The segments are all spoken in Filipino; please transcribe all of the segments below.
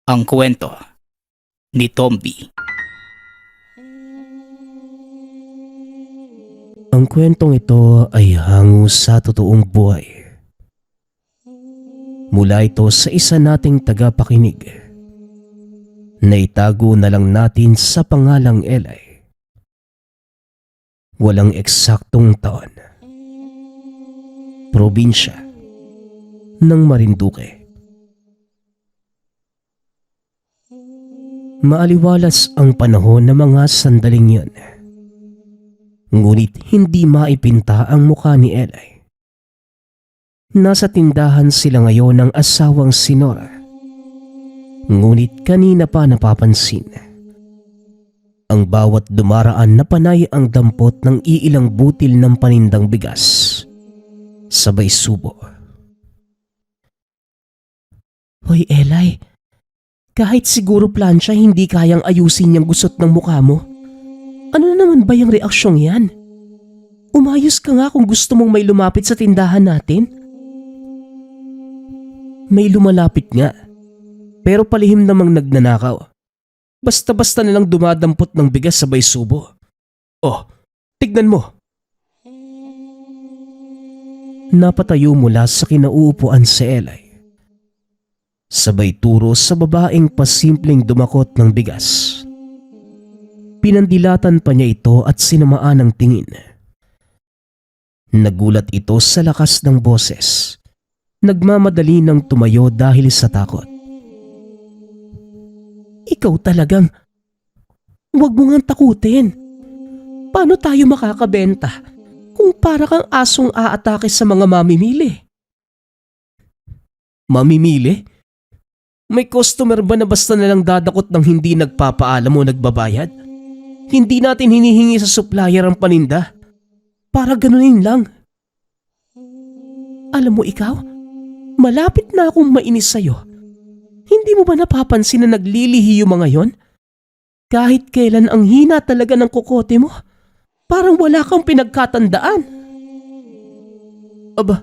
Ang kwento ni Tomby. Ang kwentong ito ay hango sa totoong buhay. Mula ito sa isa nating tagapakinig na itago na lang natin sa pangalang Eli. Walang eksaktong taon. Probinsya ng Marinduque. Maaliwalas ang panahon ng mga sandaling yun. Ngunit hindi maipinta ang mukha ni Eli. Nasa tindahan sila ngayon ng asawang si Nora. Ngunit kanina pa napapansin ang bawat dumaraan na panay ang dampot ng iilang butil ng panindang bigas. Sabay subo. Hoy Eli, kahit siguro plansya hindi kayang ayusin yung gusot ng mukha mo. Ano na naman ba yung reaksyong yan? Umayos ka nga kung gusto mong may lumapit sa tindahan natin. May lumalapit nga, pero palihim namang nagnanakaw. Basta-basta nilang dumadampot ng bigas sabay subo. Oh, tignan mo. Napatayo mula sa kinauupuan si Eli. Sabay turo sa babaeng pasimpleng dumakot ng bigas. Pinandilatan pa niya ito at sinamaan ng tingin. Nagulat ito sa lakas ng boses. Nagmamadali ng tumayo dahil sa takot. Ikaw talagang, huwag mo ngang takutin. Paano tayo makakabenta kung para kang asong aatake sa mga mamimili? Mamimili? May customer ba na basta nalang dadakot ng hindi nagpapaalam o nagbabayad? Hindi natin hinihingi sa supplier ang paninda. Para ganunin lang. Alam mo ikaw, malapit na akong mainis sa'yo. Hindi mo ba napapansin na naglilihi yung mga yon? Kahit kailan ang hina talaga ng kukote mo, parang wala kang pinagkatandaan. Aba,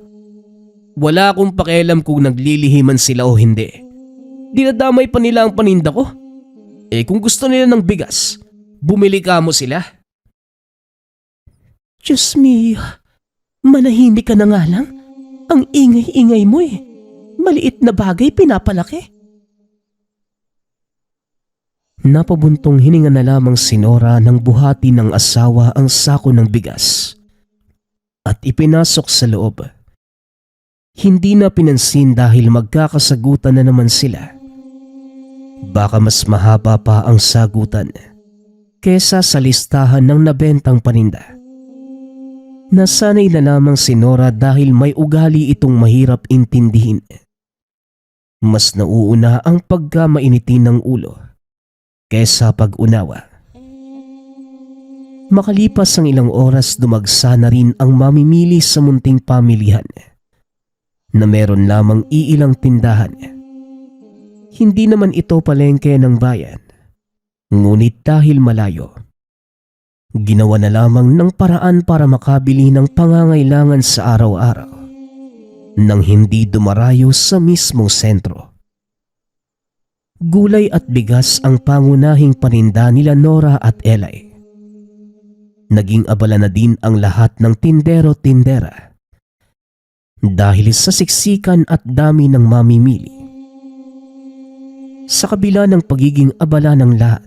wala akong pakialam kung naglilihi man sila o hindi. Dinadamay pa nila ang paninda ko. Eh kung gusto nila ng bigas, bumili ka mo sila. Diyos me, manahimik ka na nga lang. Ang ingay-ingay mo eh. Maliit na bagay pinapalaki. Napabuntong hininga na lamang si Nora nang buhati ng asawa ang sako ng bigas at ipinasok sa loob. Hindi na pinansin dahil magkakasagutan na naman sila. Baka mas mahaba pa ang sagutan kesa sa listahan ng nabentang paninda. Nasanay na lamang si Nora dahil may ugali itong mahirap intindihin. Mas nauuna ang pagkamainitin ng ulo kesa pag-unawa. Makalipas ang ilang oras, dumagsa na rin ang mamimili sa munting pamilihan na meron lamang iilang tindahan. Hindi naman ito palengke ng bayan, ngunit dahil malayo, ginawa na lamang ng paraan para makabili ng pangangailangan sa araw-araw nang hindi dumarayo sa mismong sentro. Gulay at bigas ang pangunahing paninda nila Nora at Eli. Naging abala na din ang lahat ng tindero-tindera dahil sa siksikan at dami ng mamimili. Sa kabila ng pagiging abala ng lahat,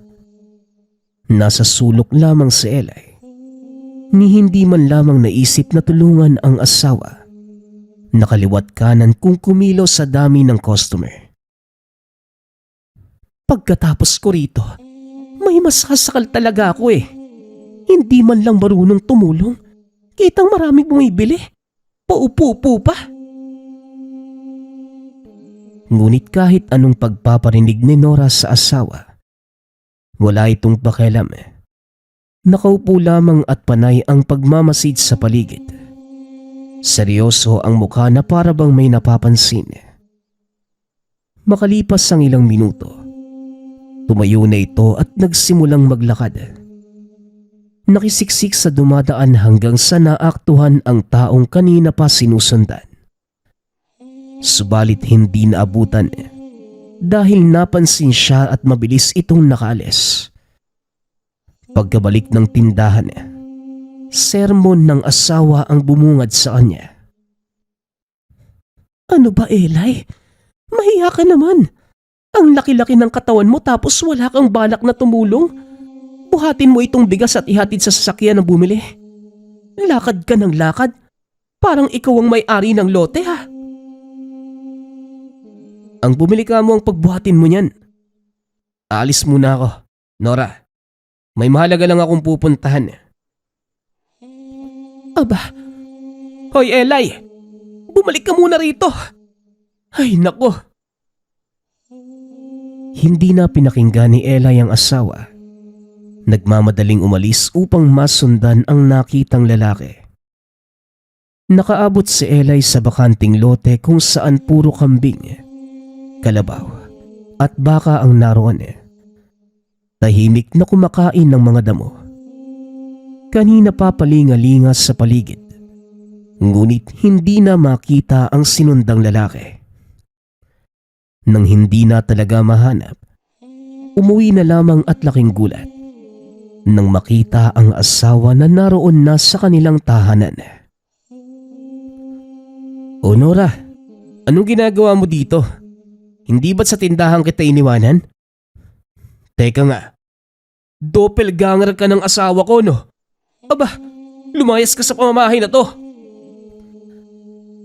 nasa sulok lamang si Eli, ni hindi man lamang naisip na tulungan ang asawa, nakaliwat kanan kung kumilos sa dami ng customer. Pagkatapos ko rito, may masasakal talaga ako eh. Hindi man lang marunong tumulong, kitang maraming bumibili, paupo-upo pa. Ngunit kahit anong pagpaparinig ni Nora sa asawa, wala itong pakialam. Nakaupo lamang at panay ang pagmamasid sa paligid. Seryoso ang mukha na para bang may napapansin. Makalipas ang ilang minuto, tumayo na ito at nagsimulang maglakad. Nakisiksik sa dumadaan hanggang sa naaktuhan ang taong kanina pa sinusundan. Subalit hindi naabutan dahil napansin siya at mabilis itong nakaalis. Pagkabalik ng tindahan, sermon ng asawa ang bumungad sa kanya. Ano ba, Eli? Mahiya ka naman. Ang laki-laki ng katawan mo tapos wala kang balak na tumulong. Buhatin mo itong bigas at ihatid sa sasakyan na bumili. Lakad ka ng lakad. Parang ikaw ang may-ari ng lote, ha? Ang bumili ka mo ang pagbuhatin mo niyan. Alis muna ako, Nora. May mahalaga lang akong pupuntahan. Aba, hoy Eli, bumalik ka muna rito. Ay nako. Hindi na pinakinggan ni Eli ang asawa. Nagmamadaling umalis upang masundan ang nakitang lalaki. Nakaabot si Eli sa bakanting lote kung saan puro kambing, kalabaw at baka ang naroon. Tahimik na kumakain ng mga damo. Kanina pa palingalinga sa paligid, ngunit hindi na makita ang sinundang lalaki. Nang hindi na talaga mahanap, umuwi na lamang at laking gulat nang makita ang asawa na naroon na sa kanilang tahanan. O Nora, anong ginagawa mo dito? Hindi ba't sa tindahan kita iniwanan? Teka nga, doppelganger ka ng asawa ko, no? Aba, lumayas ka sa pamamahay na to.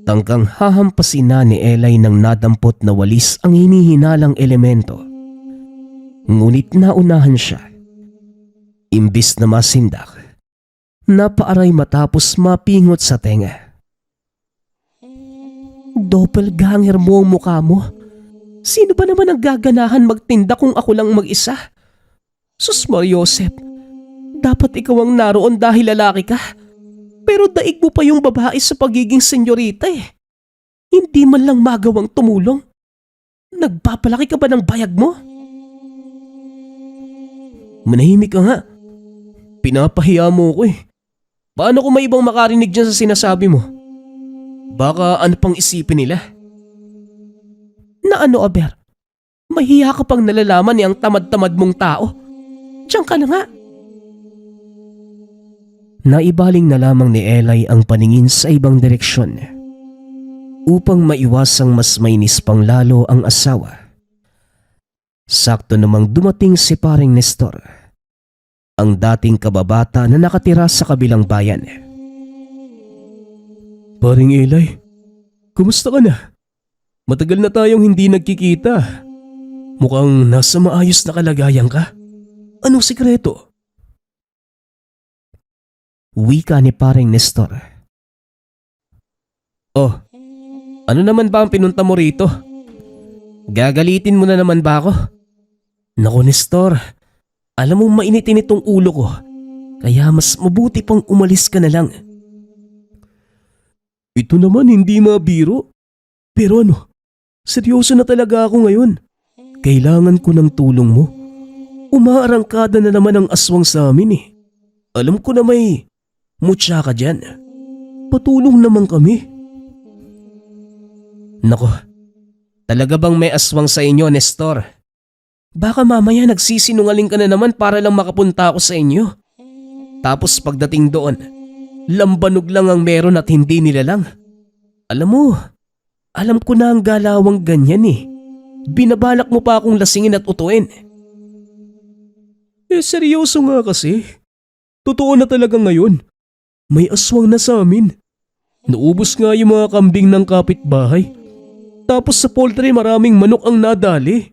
Tangkang hahampasin na ni Eli nang nadampot na walis ang hinihinalang elemento. Ngunit naunahan siya. Imbis na masindak, napaaray matapos mapingot sa tenga. Doppelganger mo ang mukha mo. Sino ba naman ang gaganahan magtinda kung ako lang mag-isa? Sus Mariosep, dapat ikaw ang naroon dahil lalaki ka. Pero daig mo pa yung babae sa pagiging senyorita eh. Hindi man lang magawang tumulong. Nagpapalaki ka ba ng bayag mo? Manahimik ka nga. Pinapahiya mo ko eh. Paano kung may ibang makarinig dyan sa sinasabi mo? Baka ano pang isipin nila? Na ano, Aber? Mahiya ka pang nalalaman ni ang tamad-tamad mong tao. Diyan ka na nga. Naibaling na lamang ni Eli ang paningin sa ibang direksyon. Upang maiwasang mas mainis pang lalo ang asawa. Sakto namang dumating si paring Nestor, ang dating kababata na nakatira sa kabilang bayan. Paring Eli, kumusta ka na? Matagal na tayong hindi nagkikita. Mukhang nasa maayos na kalagayan ka. Anong sikreto? Wika ni paring Nestor. Oh, ano naman ba ang pinunta mo rito? Gagalitin mo na naman ba ako? Naku Nestor, alam mo mainitin itong ulo ko. Kaya mas mabuti pang umalis ka na lang. Ito naman hindi mabiro. Pero ano, seryoso na talaga ako ngayon. Kailangan ko ng tulong mo. Umaarangkada na naman ang aswang sa amin eh. Alam ko na may mutya ka dyan. Patulong naman kami. Nako, talaga bang may aswang sa inyo, Nestor? Baka mamaya nagsisinungaling ka na naman para lang makapunta ako sa inyo. Tapos pagdating doon, lambanog lang ang meron at hindi nilalang. Alam mo, alam ko na ang galawang ganyan eh. Binabalak mo pa akong lasingin at utuin. Seryoso nga kasi. Totoo na talaga ngayon. May aswang na sa amin. Naubos nga yung mga kambing ng kapitbahay. Tapos sa poultry maraming manok ang nadali.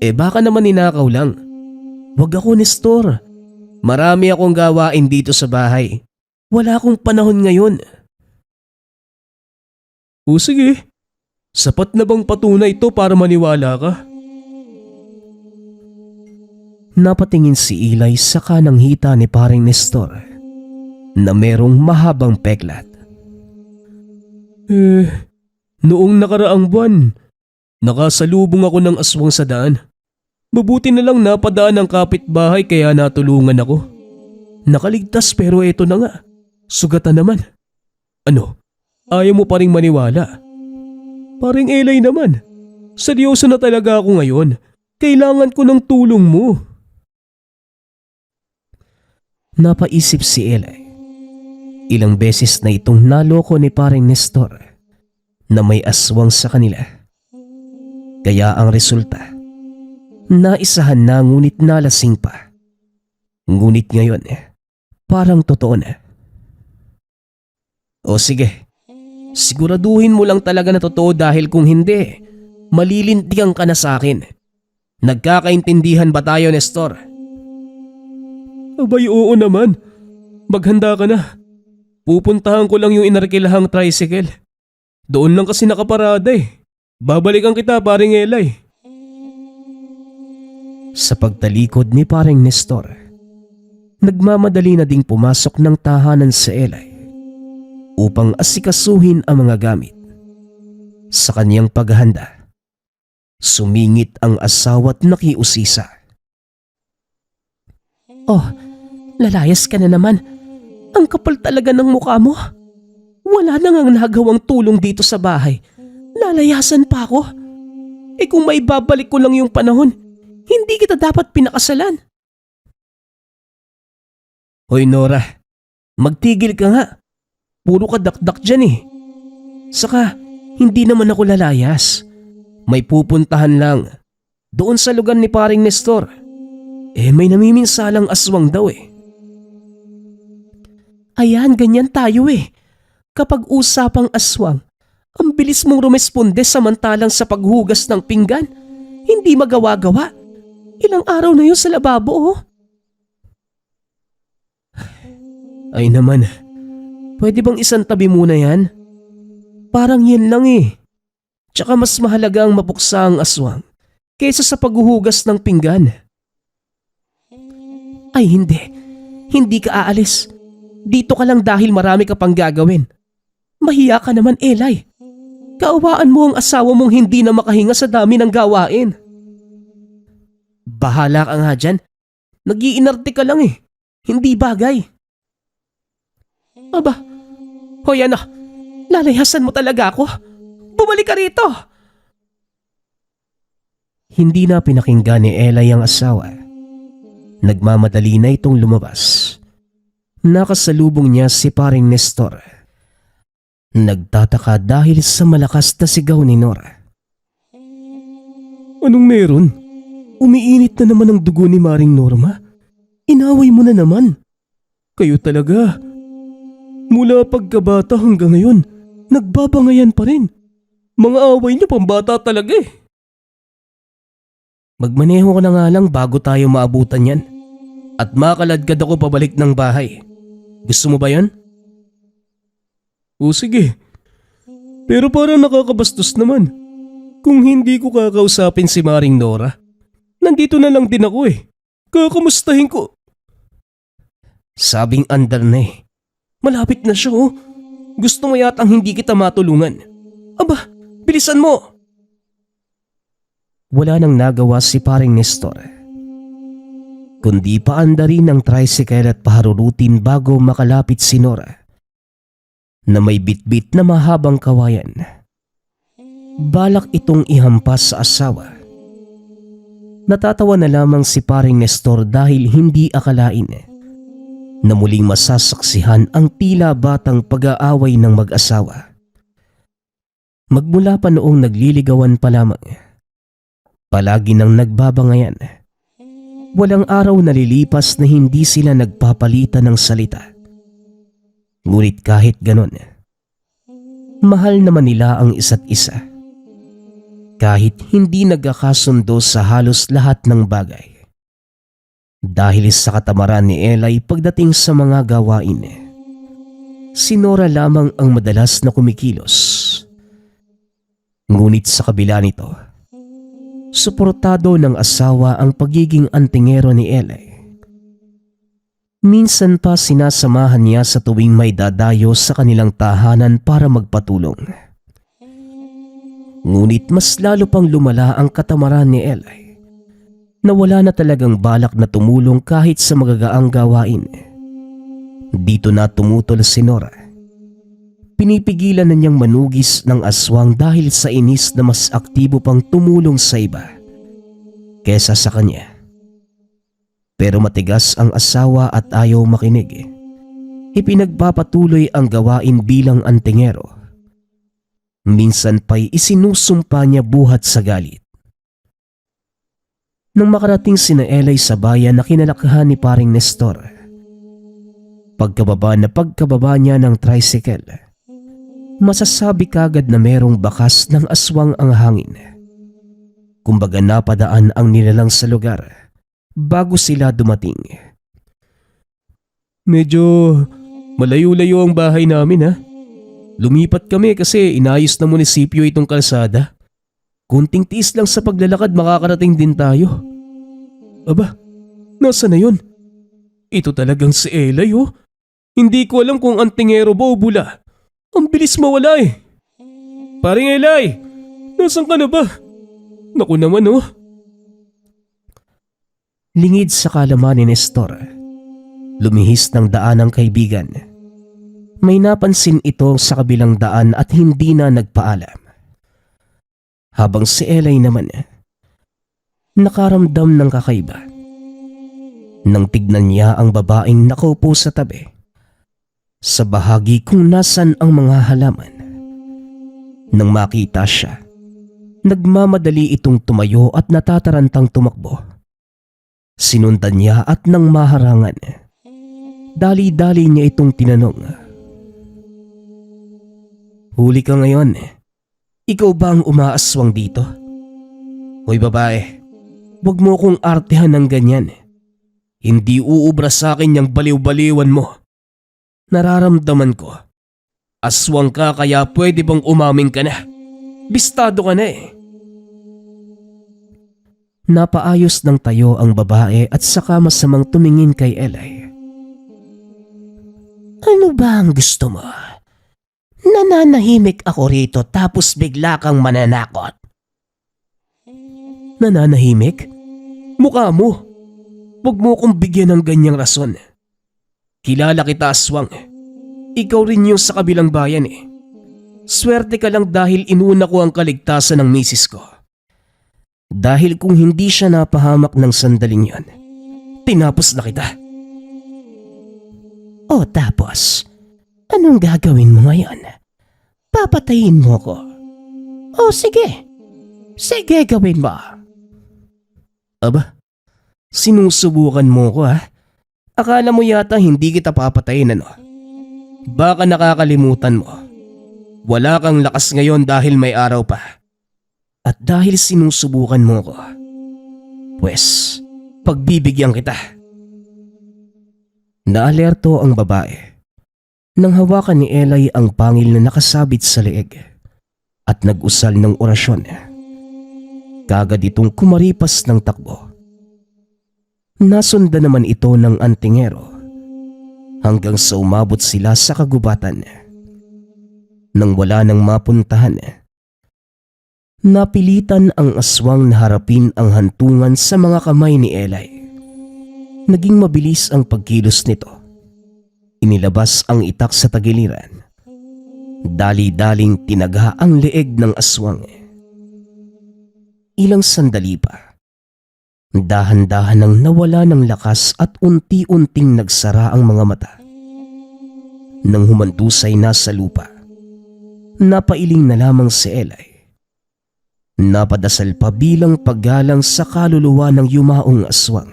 Baka naman ninakaw lang. Wag ako, Nestor. Marami akong gawain dito sa bahay. Wala akong panahon ngayon. O sige, sapat na bang patunay ito para maniwala ka? Napatingin si Eli sa kanang hita ni paring Nestor na merong mahabang peklat. Noong nakaraang buwan, nakasalubong ako ng aswang sa daan. Mabuti na lang napadaan ang kapitbahay kaya natulungan ako. Nakaligtas pero eto na nga, sugatan naman. Ano, ayaw mo pa ring maniwala? Paring Eli naman, Seryoso na talaga ako ngayon. Kailangan ko ng tulong mo. Napaisip si Eli. Ilang beses na itong naloko ni paring Nestor na may aswang sa kanila. Kaya ang resulta, naisahan na ngunit nalasing pa. Ngunit ngayon, parang totoo na. O sige, siguraduhin mo lang talaga na totoo dahil kung hindi, malilintikan ka na sa akin. Nagkakaintindihan ba tayo, Nestor? Abay, oo naman. Maghanda ka na. Pupuntahan ko lang yung inarkilahang tricycle. Doon lang kasi nakaparada eh. Babalikan kita, paring Eli. Sa pagtalikod ni paring Nestor, nagmamadali na ding pumasok ng tahanan sa Eli upang asikasuhin ang mga gamit. Sa kanyang paghahanda, sumingit ang asawa't nakiusisa. Oh, lalayas ka na naman. Ang kapal talaga ng mukha mo. Wala na ngang nagawang tulong dito sa bahay. Lalayasan pa ako. Eh kung may babalik ko lang yung panahon, hindi kita dapat pinakasalan. Hoy Nora, magtigil ka nga. Puro ka dakdak dyan eh. Saka, hindi naman ako lalayas. May pupuntahan lang. Doon sa lugar ni paring Nestor. Eh may namiminsalang aswang daw eh. Ayan, ganyan tayo eh. Kapag usapang aswang, ang bilis mong rumesponde samantalang sa paghugas ng pinggan. Hindi magawa-gawa. Ilang araw na yun sa lababo oh. Ay naman, pwede bang isang tabi muna yan? Parang yan lang eh. Tsaka mas mahalaga ang mapuksa ang aswang kaysa sa paghuhugas ng pinggan. Ay hindi, hindi ka aalis. Dito ka lang dahil marami ka pang gagawin. Mahiya ka naman, Eli. Kaawaan mo ang asawa mong hindi na makahinga sa dami ng gawain. Bahala ka nga dyan. Nag-iinarte ka lang eh. Hindi bagay. Aba, hoy ano, lalayasan mo talaga ako. Bumalik ka rito. Hindi na pinakinggan ni Eli ang asawa. Nagmamadali na itong lumabas. Nakasalubong niya si paring Nestor. Nagtataka dahil sa malakas na sigaw ni Nora. Anong meron? Umiinit na naman ang dugo ni Maring Norma. Inaway mo na naman. Kayo talaga. Mula pagkabata hanggang ngayon, nagbabangayan pa rin. Mga away niyo pambata talaga eh. Magmaneho ka na nga lang bago tayo maabutan yan. At makaladkad ako pabalik ng bahay. Gusto mo ba yan? O sige. Pero parang nakakabastos naman. Kung hindi ko kakausapin si Maring Nora, nandito na lang din ako eh. Kakamustahin ko. Sabing andar na eh. Malapit na siya oh. Gusto mo yatang hindi kita matulungan. Aba, bilisan mo. Wala nang nagawa si paring Nestor, kundi paandarin ng tricycle at paharurutin bago makalapit si Nora na may bitbit na mahabang kawayan. Balak itong ihampas sa asawa. Natatawa na lamang si paring Nestor dahil hindi akalain na muling masasaksihan ang tila batang pag-aaway ng mag-asawa. Magmula pa noong nagliligawan pa lamang, palagi nang nagbabangayan. Walang araw na lilipas na hindi sila nagpapalitan ng salita. Ngunit kahit ganon, mahal naman nila ang isa't isa. Kahit hindi nagkakasundo sa halos lahat ng bagay. Dahil sa katamaran ni Eli pagdating sa mga gawain, si Nora lamang ang madalas na kumikilos. Ngunit sa kabila nito, suportado ng asawa ang pagiging antingero ni Eli. Minsan pa sinasamahan niya sa tuwing may dadayo sa kanilang tahanan para magpatulong. Ngunit mas lalo pang lumala ang katamaran ni Eli na wala na talagang balak na tumulong kahit sa magagaang gawain. Dito na tumutol si Nora. Pinipigilan na niyang manugis ng aswang dahil sa inis na mas aktibo pang tumulong sa iba kesa sa kanya. Pero matigas ang asawa at ayaw makinig. Ipinagpapatuloy ang gawain bilang antingero. Minsan pa'y isinusumpa niya buhat sa galit. Nang makarating sina Elay sa bayan na kinalakahan ni paring Nestor, pagkababa niya ng tricycle, masasabi kagad na merong bakas ng aswang ang hangin. Kumbaga napadaan ang nilalang sa lugar bago sila dumating. Medyo malayo-layo ang bahay namin, ha? Lumipat kami kasi inayos ng munisipyo itong kalsada. Kunting tiis lang sa paglalakad makakarating din tayo. Aba, nasa na yun? Ito talagang si Elay, oh. Hindi ko alam kung antingero ba o bula. Ang bilis mawala eh. Paring Elay, nasan ka na ba? Naku naman, oh. Lingid sa kalaman ni Nestor, lumihis ng daan ang kaibigan. May napansin ito sa kabilang daan at hindi na nagpaalam. Habang si Elay naman, nakaramdam ng kakaiba. Nang tignan niya ang babaeng nakaupo sa tabi, sa bahagi kung nasan ang mga halaman. Nang makita siya, nagmamadali itong tumayo at natatarantang tumakbo. Sinundan niya at nang maharangan, dali-dali niya itong tinanong. Huli ka ngayon. Ikaw ba ang umaaswang dito? Hoy babae, wag mo kong artehan ng ganyan. Hindi uubra sa akin yung baliw-baliwan mo. Nararamdaman ko. Aswang ka kaya pwede bang umamin ka na? Bistado ka na eh. Napaayos ng tayo ang babae at saka masamang tumingin kay Elay. Ano ba ang gusto mo? Nananahimik ako rito tapos bigla kang mananakot. Nananahimik? Mukha mo. Huwag mo akong bigyan ng ganyang rason. Kilala kita, aswang. Ikaw rin yung sa kabilang bayan eh. Swerte ka lang dahil inuna ko ang kaligtasan ng misis ko. Dahil kung hindi siya napahamak ng sandaling yon, tinapos na kita. O tapos, anong gagawin mo ngayon? Papatayin mo ko. O sige. Sige, gawin mo. Aba, sinusubukan mo ko, ha? Akala mo yata hindi kita papatayin, ano? Baka nakakalimutan mo. Wala kang lakas ngayon dahil may araw pa. At dahil sinusubukan mo ko, pues, pagbibigyan kita. Naalerto ang babae nang hawakan ni Elay ang pangil na nakasabit sa leeg at nag-usal ng orasyon. Kagad itong kumaripas ng takbo. Nasundan naman ito ng antingero hanggang sa umabot sila sa kagubatan. Nang wala nang mapuntahan, napilitan ang aswang na harapin ang hantungan sa mga kamay ni Elay. Naging mabilis ang pagkilos nito. Inilabas ang itak sa tagiliran. Dali-daling tinaga ang leeg ng aswang. Ilang sandali pa, dahan-dahan nang nawala ng lakas at unti-unting nagsara ang mga mata. Nang humandusay na sa lupa, napailing na lamang si Elay. Napadasal pa bilang paggalang sa kaluluwa ng yumaong aswang.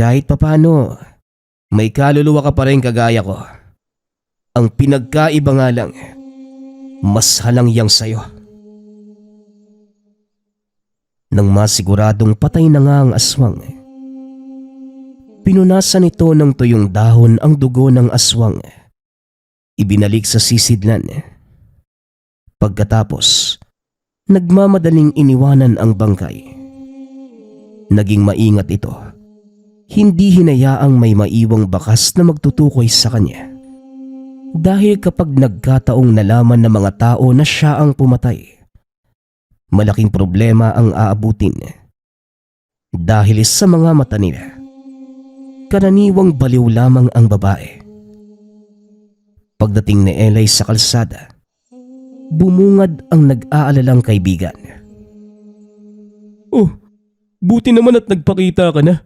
Kahit papano, may kaluluwa ka pa rin kagaya ko. Ang pinagkaiba nga lang, mas halangyang sa'yo. Nang masiguradong patay na nga ang aswang, pinunasan ito ng tuyong dahon ang dugo ng aswang. Ibinalik sa sisidlan. Pagkatapos, nagmamadaling iniwanan ang bangkay. Naging maingat ito. Hindi hinayaang may maiwang bakas na magtutukoy sa kanya. Dahil kapag nagkataong nalaman ng mga tao na siya ang pumatay, malaking problema ang aabutin. Dahil sa mga mata nila, karaniwang baliw lamang ang babae. Pagdating ni Eli sa kalsada, bumungad ang nag-aalalang kaibigan. Oh, buti naman at nagpakita ka na.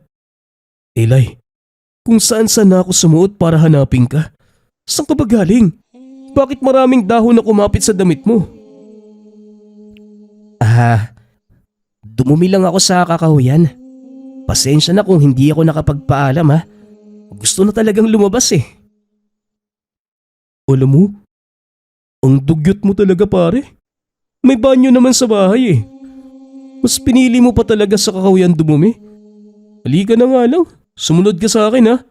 Eli, kung saan na ako sumuot para hanapin ka. Saan ka ba galing? Bakit maraming dahon na kumapit sa damit mo? Dumumi lang ako sa kakahuyan. Pasensya na kung hindi ako nakapagpaalam ha. Gusto na talagang lumabas eh. Alam mo, ang dugyot mo talaga pare. May banyo naman sa bahay eh. Mas pinili mo pa talaga sa kakahuyan dumumi. Halika na nga lang, sumunod ka sa akin ha.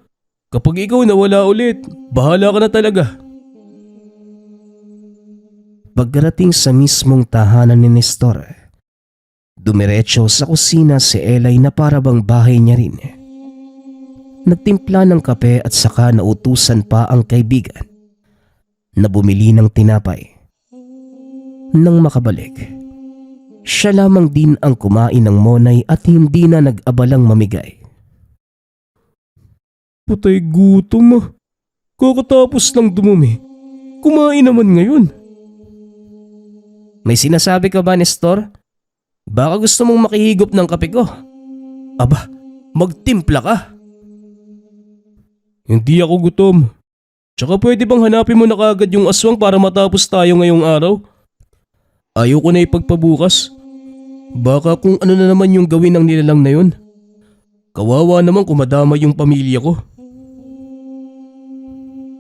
Kapag ikaw nawala ulit, bahala ka na talaga. Pagkarating sa mismong tahanan ni Nestor, dumiretso sa kusina si Eli na para bang bahay niya rin. Nagtimpla ng kape at saka nautusan pa ang kaibigan na bumili ng tinapay. Nang makabalik, siya lamang din ang kumain ng monay at hindi na nag-abalang mamigay. Putay gutom ah. Kakatapos lang dumumi. Kumain naman ngayon. May sinasabi ka ba, Nestor? Baka gusto mong makihigop ng kape ko. Aba, magtimpla ka. Hindi ako gutom. Tsaka pwede bang hanapin mo na kagad yung aswang para matapos tayo ngayong araw? Ayoko na ipagpabukas. Baka kung ano na naman yung gawin ng nilalang na yun. Kawawa naman kung madama yung pamilya ko.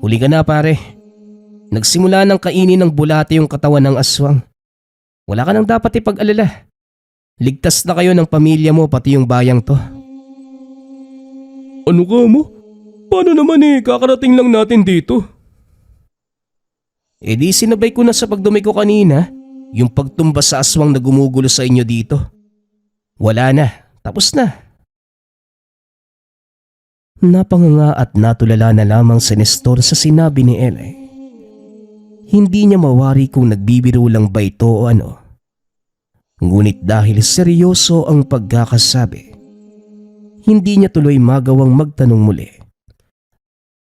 Huli ka na pare. Nagsimula ng kainin ng bulate yung katawan ng aswang. Wala ka nang dapat ipag-alala. Ligtas na kayo ng pamilya mo pati yung bayang to. Ano ka mo? Paano naman eh, kakarating lang natin dito. E di sinabay ko na sa pagdumi ko kanina, yung pagtumba sa aswang na gumugulo sa inyo dito. Wala na, tapos na. Napanganga at natulala na lamang si Nestor sa sinabi ni Eli. Hindi niya mawari kung nagbibiro lang ba ito o ano. Ngunit dahil seryoso ang pagkakasabi, hindi niya tuloy magawang magtanong muli.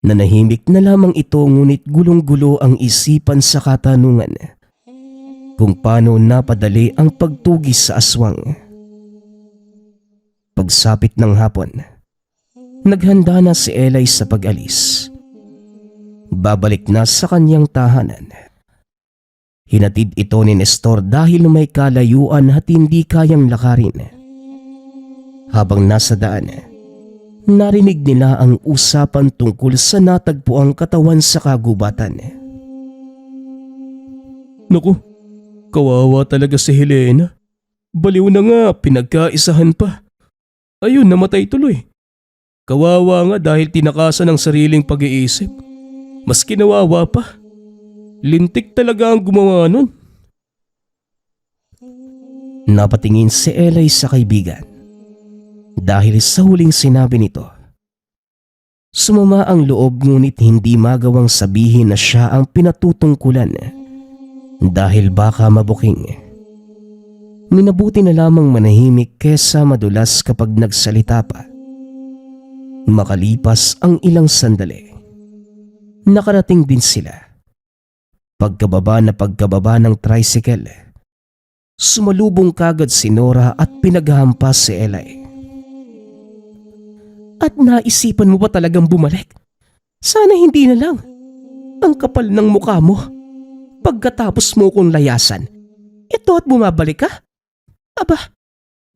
Nanahimik na lamang ito ngunit gulong-gulo ang isipan sa katanungan kung paano napadali ang pagtugis sa aswang. Pagsapit ng hapon, naghanda na si Eli sa pag-alis. Babalik na sa kanyang tahanan. Hinatid ito ni Nestor dahil may kalayuan at hindi kayang lakarin. Habang nasa daan, narinig nila ang usapan tungkol sa natagpuang katawan sa kagubatan. Naku, kawawa talaga si Helena. Baliw na nga, pinagkaisahan pa. Ayun, namatay tuloy. Kawawa nga dahil tinakasan ng sariling pag-iisip. Mas kinawawa pa. Lintik talaga ang gumawa nun. Napatingin si Eli sa kaibigan. Dahil sa huling sinabi nito, sumama ang loob ngunit hindi magawang sabihin na siya ang pinatutungkulan dahil baka mabuking. Minabuti na lamang manahimik kesa madulas kapag nagsalita pa. Makalipas ang ilang sandali, nakarating din sila. Pagkababa ng tricycle, sumalubong kagad si Nora at pinaghahampas si Eli. At naisipan mo ba talagang bumalik? Sana hindi na lang. Ang kapal ng mukha mo. Pagkatapos mo kong layasan, ito at bumabalik ka? Aba,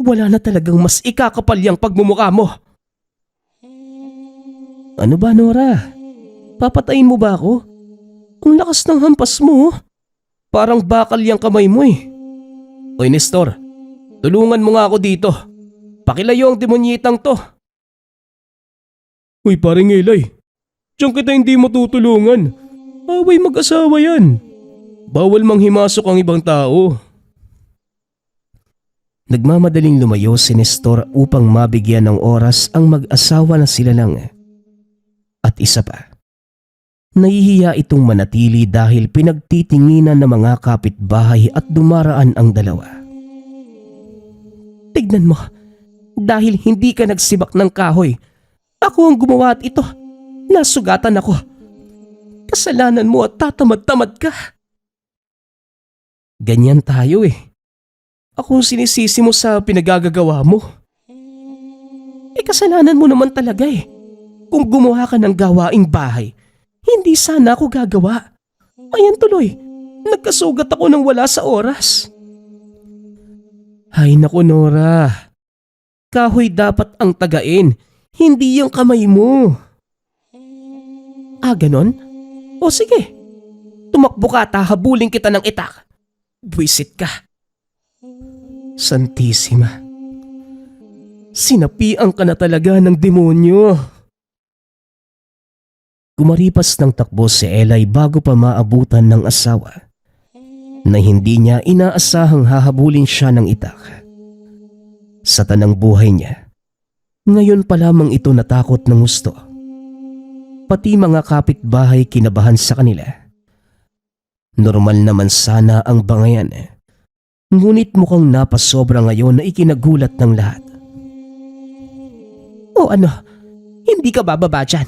wala na talagang mas ikakapal yung pagmumukha mo. Ano ba, Nora? Papatayin mo ba ako? Ang lakas ng hampas mo. Parang bakal yung kamay mo eh. Oy Nestor, tulungan mo nga ako dito. Pakilayo ang demonyitang to. Uy paring Eli, diyan kita hindi matutulungan. Away mag-asawa yan. Bawal manghimasok ang ibang tao. Nagmamadaling lumayo si Nestor upang mabigyan ng oras ang mag-asawa na sila lang. At isa pa, nahihiya itong manatili dahil pinagtitinginan ng mga kapitbahay at dumaraan ang dalawa. Tignan mo, dahil hindi ka nagsibak ng kahoy, ako ang gumawa at ito, nasugatan ako. Kasalanan mo at tatamad-tamad ka. Ganyan tayo eh. Ako ang sinisisi mo sa pinagagagawa mo. Kasalanan mo naman talaga eh. Kung gumawa ka ng gawaing bahay, hindi sana ako gagawa. Ayan tuloy, nagkasugat ako ng wala sa oras. Ay naku Nora, kahoy dapat ang tagain, hindi yung kamay mo. Ganon? O sige, tumakbo ka at hahabulin kita ng itak. Buwisit ka. Santissima, sinapian ka na talaga ng demonyo. Kumaripas ng takbo si Eli bago pa maabutan ng asawa na hindi niya inaasahang hahabulin siya ng itak. Sa tanang buhay niya, ngayon pa lamang ito natakot ng gusto. Pati mga kapitbahay kinabahan sa kanila. Normal naman sana ang bangayan, ngunit mukhang napasobra ngayon na ikinagulat ng lahat. O ano, hindi ka bababa dyan?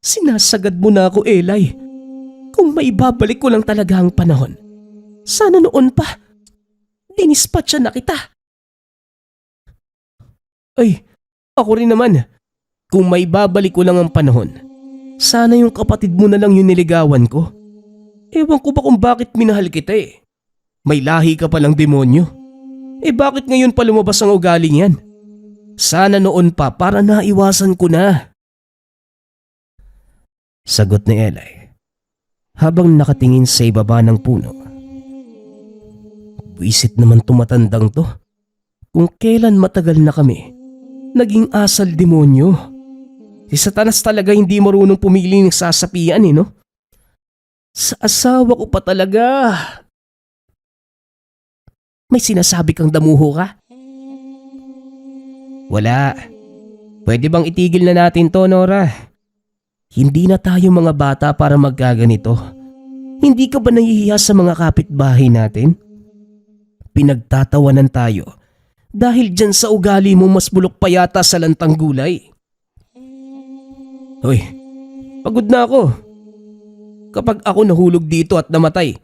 Sinasagad mo na ako, Eli. Kung maibabalik ko lang talaga ang panahon, sana noon pa. Dinispatcha na kita. Ay, ako rin naman. Kung maibabalik ko lang ang panahon, sana yung kapatid mo na lang yung niligawan ko. Ewan ko ba kung bakit minahal kita eh. May lahi ka palang demonyo. Bakit ngayon pa lumabas ang ugaling yan? Sana noon pa para naiwasan ko na. Sagot ni Eli habang nakatingin sa ibaba ng puno. Buisit naman tumatandang to. Kung kailan matagal na kami, naging asal demonyo. Si Satanas talaga hindi marunong pumili ng sasapian no? Sa asawa ko pa talaga. May sinasabi kang damuho ka? Wala. Pwede bang itigil na natin to, Nora? Hindi na tayo mga bata para magkaganito. Hindi ka ba nahihiya sa mga kapitbahay natin? Pinagtatawanan tayo dahil dyan sa ugali mo mas bulok pa yata sa lantang gulay. Hoy, pagod na ako. Kapag ako nahulog dito at namatay,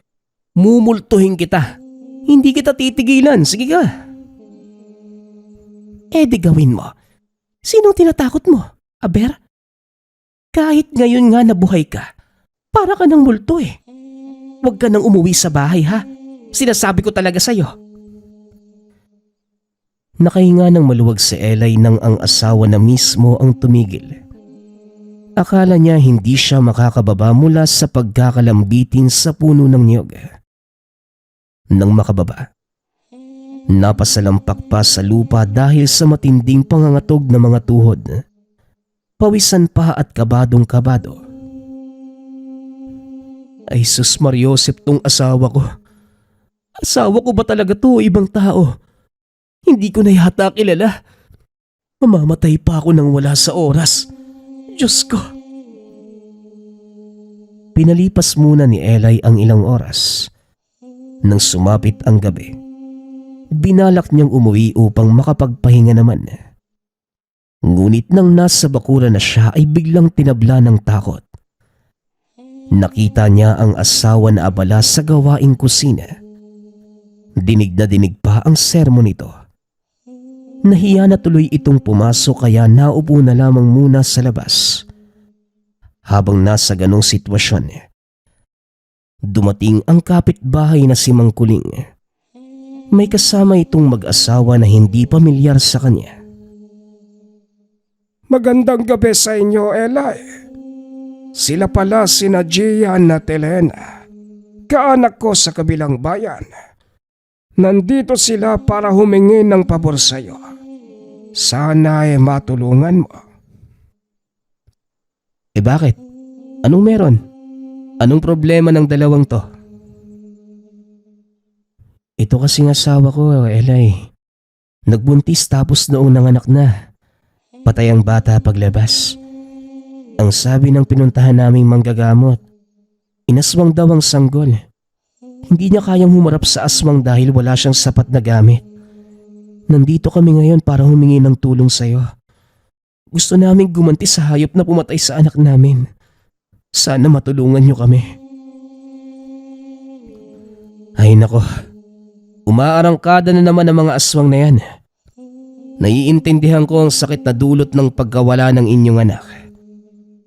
mumultuhin kita. Hindi kita titigilan, sige ka. Di gawin mo. Sinong tinatakot mo, Aber? Kahit ngayon nga nabuhay ka, para ka ng multo eh. Huwag ka nang umuwi sa bahay ha. Sinasabi ko talaga sa'yo. Nakahinga ng maluwag si Eli nang ang asawa na mismo ang tumigil. Akala niya hindi siya makakababa mula sa pagkakalambitin sa puno ng niyog. Nang makababa, napasalampak pa sa lupa dahil sa matinding pangangatog ng mga tuhod. Pawisan pa at kabadong-kabado. Ay sus Mariosep tong asawa ko. Asawa ko ba talaga to o ibang tao? Hindi ko na yata kilala. Mamamatay pa ako nang wala sa oras. Diyos ko. Pinalipas muna ni Eli ang ilang oras. Nang sumapit ang gabi, binalak niyang umuwi upang makapagpahinga naman. Ngunit nang nasa bakuran na siya ay biglang tinabla ng takot. Nakita niya ang asawa na abala sa gawaing kusina. Dinig na dinig pa ang sermon nito. Nahiya na tuloy itong pumasok kaya naupo na lamang muna sa labas. Habang nasa ganong sitwasyon, dumating ang kapitbahay na si Mang Kuling. May kasama itong mag-asawa na hindi pamilyar sa kanya. Magandang gabi sa inyo, Eli. Sila pala sina Gian at Elena, kaanak ko sa kabilang bayan. Nandito sila para humingi ng pabor sa iyo. Sana ay matulungan mo. Bakit? Anong meron? Anong problema ng dalawang to? Ito kasing asawa ko, Eli. Nagbuntis tapos noong nanganak na. Patay ang bata paglabas. Ang sabi ng pinuntahan naming manggagamot, inaswang daw ang sanggol. Hindi niya kayang humarap sa aswang dahil wala siyang sapat na gamit. Nandito kami ngayon para humingi ng tulong sa iyo. Gusto naming gumanti sa hayop na pumatay sa anak namin. Sana matulungan niyo kami. Ay nako, umaarangkada na naman ang mga aswang na yan. Naiintindihan ko ang sakit na dulot ng pagkawala ng inyong anak.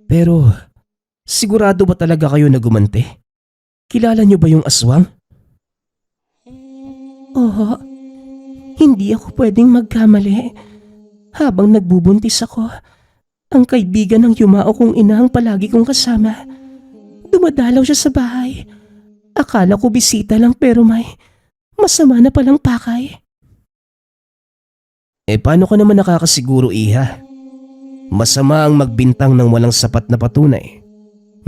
Pero, sigurado ba talaga kayo na gumanti? Kilala niyo ba yung aswang? Oo, hindi ako pwedeng magkamali. Habang nagbubuntis ako, ang kaibigan ng yumao kong ina ang palagi kong kasama. Dumadalaw siya sa bahay. Akala ko bisita lang pero may masama na palang pakay. Paano ka naman nakakasiguro, Iha? Masama ang magbintang ng walang sapat na patunay.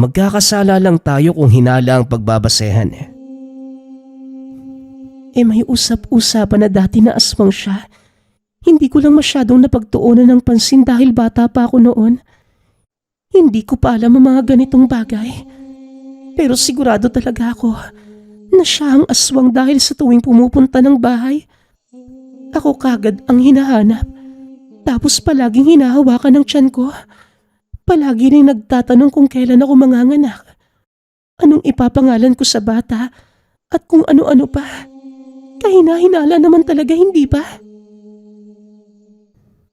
Magkakasala lang tayo kung hinala ang pagbabasehan. May usap-usapan na dati na aswang siya. Hindi ko lang masyadong napagtuunan ng pansin dahil bata pa ako noon. Hindi ko pa alam ang mga ganitong bagay. Pero sigurado talaga ako na siya ang aswang dahil sa tuwing pumupunta ng bahay, ako kagad ang hinahanap. Tapos palaging hinahawakan ng tiyan ko. Palagi rin nagtatanong kung kailan ako manganganak. Anong ipapangalan ko sa bata at kung ano-ano pa. Kahina-hinala naman talaga, hindi ba?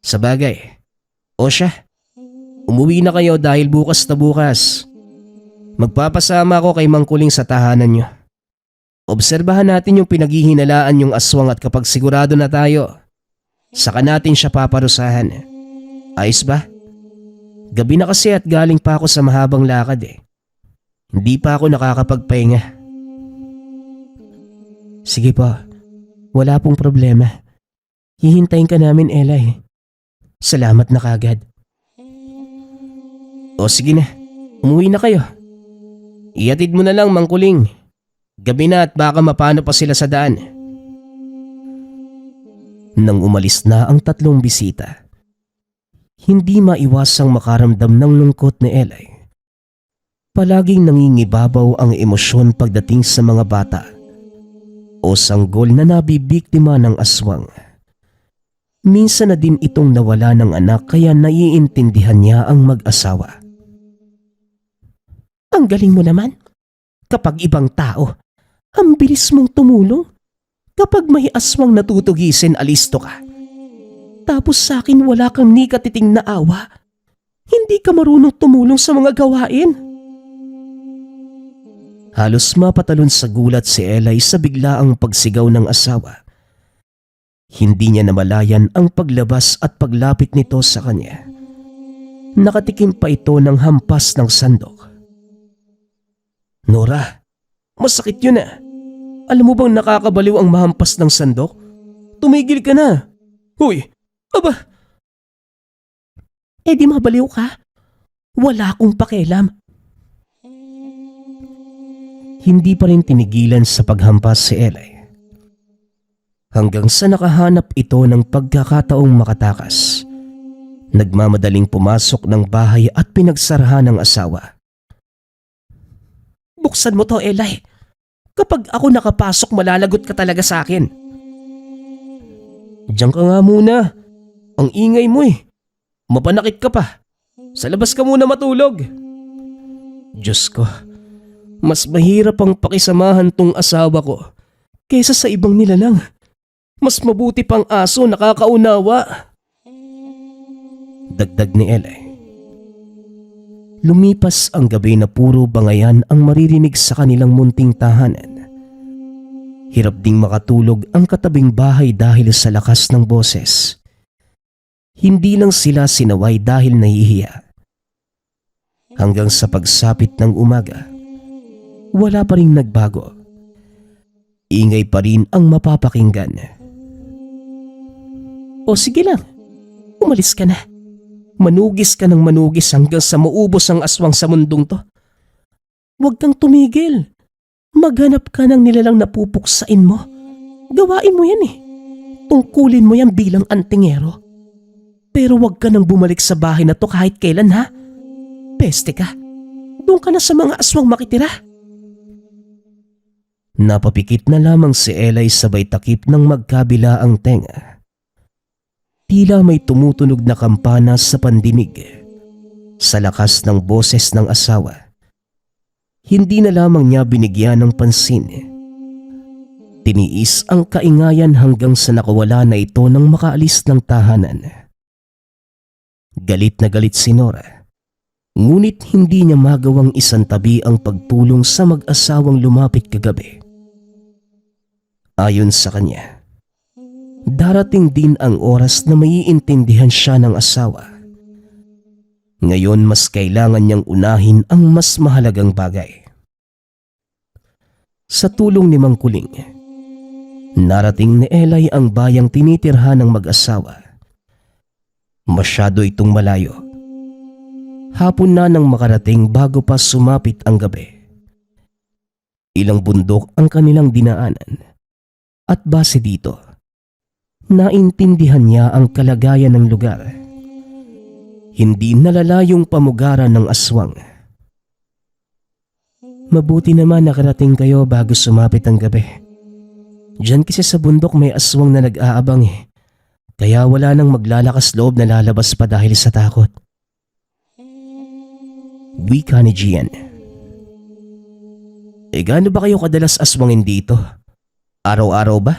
Sabagay. O siya, umuwi na kayo dahil bukas na bukas. Magpapasama ako kay Mang Kuling sa tahanan niyo. Obserbahan natin yung pinaghihinalaan yung aswang at kapag sigurado na tayo, saka natin siya paparusahan. Ayos ba? Gabi na kasi at galing pa ako sa mahabang lakad. Hindi pa ako nakakapagpahinga. Sige po, wala pong problema. Hihintayin ka namin, Eli. Salamat na kagad. O sige na, umuwi na kayo. Ihatid mo na lang, Mang Kuling. Gabi na at baka mapano pa sila sa daan. Nang umalis na ang tatlong bisita, hindi maiwasang makaramdam ng lungkot ni Eli. Palaging nangingibabaw ang emosyon pagdating sa mga bata o sanggol na nabibiktima ng aswang. Minsan na din itong nawala ng anak kaya naiintindihan niya ang mag-asawa. Ang galing mo naman. Kapag ibang tao, ang bilis mong tumulong. Kapag may aswang natutugisin, alisto ka. Tapos sa akin wala kang ni katiting na awa. Hindi ka marunong tumulong sa mga gawain. Halos mapatalon sa gulat si Eli sa biglaang pagsigaw ng asawa. Hindi niya namalayan ang paglabas at paglapit nito sa kanya. Nakatikim pa ito ng hampas ng sandok. Nora, masakit yun . Alam mo bang nakakabaliw ang mahampas ng sandok? Tumigil ka na. Huy, aba. Di mabaliw ka. Wala akong pakialam. Hindi pa rin tinigilan sa paghampas si Eli. Hanggang sa nakahanap ito ng pagkakataong makatakas. Nagmamadaling pumasok ng bahay at pinagsarahan ng asawa. Buksan mo to, Eli. Kapag ako nakapasok, malalagot ka talaga sa akin. Diyan ka nga muna. Ang ingay mo . Mapanakit ka pa. Sa labas ka muna matulog. Diyos ko, mas mahirap ang pakisamahan tong asawa ko kaysa sa ibang nilalang. Mas mabuti pang aso, nakakaunawa. Dagdag ni Eli. Lumipas ang gabi na puro bangayan ang maririnig sa kanilang munting tahanan. Hirap ding makatulog ang katabing bahay dahil sa lakas ng boses. Hindi lang sila sinaway dahil nahihiya. Hanggang sa pagsapit ng umaga, wala pa ring nagbago. Ingay pa rin ang mapapakinggan. O sige lang, umalis ka na. Manugis ka ng manugis hanggang sa maubos ang aswang sa mundong to. Huwag kang tumigil. Maghanap ka ng nilalang napupuksain mo. Gawain mo yan . Tungkulin mo yan bilang antingero. Pero huwag ka nang bumalik sa bahay na to kahit kailan, ha? Peste ka. Doon ka na sa mga aswang makitira. Napapikit na lamang si Eli sabay takip ng magkabila ang tenga. Tila may tumutunog na kampana sa pandinig. Sa lakas ng boses ng asawa, Hindi na lamang niya binigyan ng pansin. Tiniis ang kaingayan hanggang sa nakawala na ito nang makaalis ng tahanan. Galit na galit si Nora. Ngunit hindi niya magawang isantabi ang pagtulong sa mag-asawang lumapit kagabi. Ayon sa kanya, darating din ang oras na maiintindihan siya ng asawa. Ngayon mas kailangan niyang unahin ang mas mahalagang bagay. Sa tulong ni Mang Kuling, narating ni Elay ang bayang tinitirhan ng mag-asawa. Masyado itong malayo. Hapon na nang makarating bago pa sumapit ang gabi. Ilang bundok ang kanilang dinaanan. At base dito, naintindihan niya ang kalagayan ng lugar. Hindi nalalayong pamugaran ng aswang. Mabuti naman nakarating kayo bago sumapit ang gabi. Diyan kasi sa bundok may aswang na nag-aabang kaya wala nang maglalakas loob na lalabas pa dahil sa takot. Wika ni Gian. Gaano ba kayo kadalas aswangin dito? Araw-araw ba?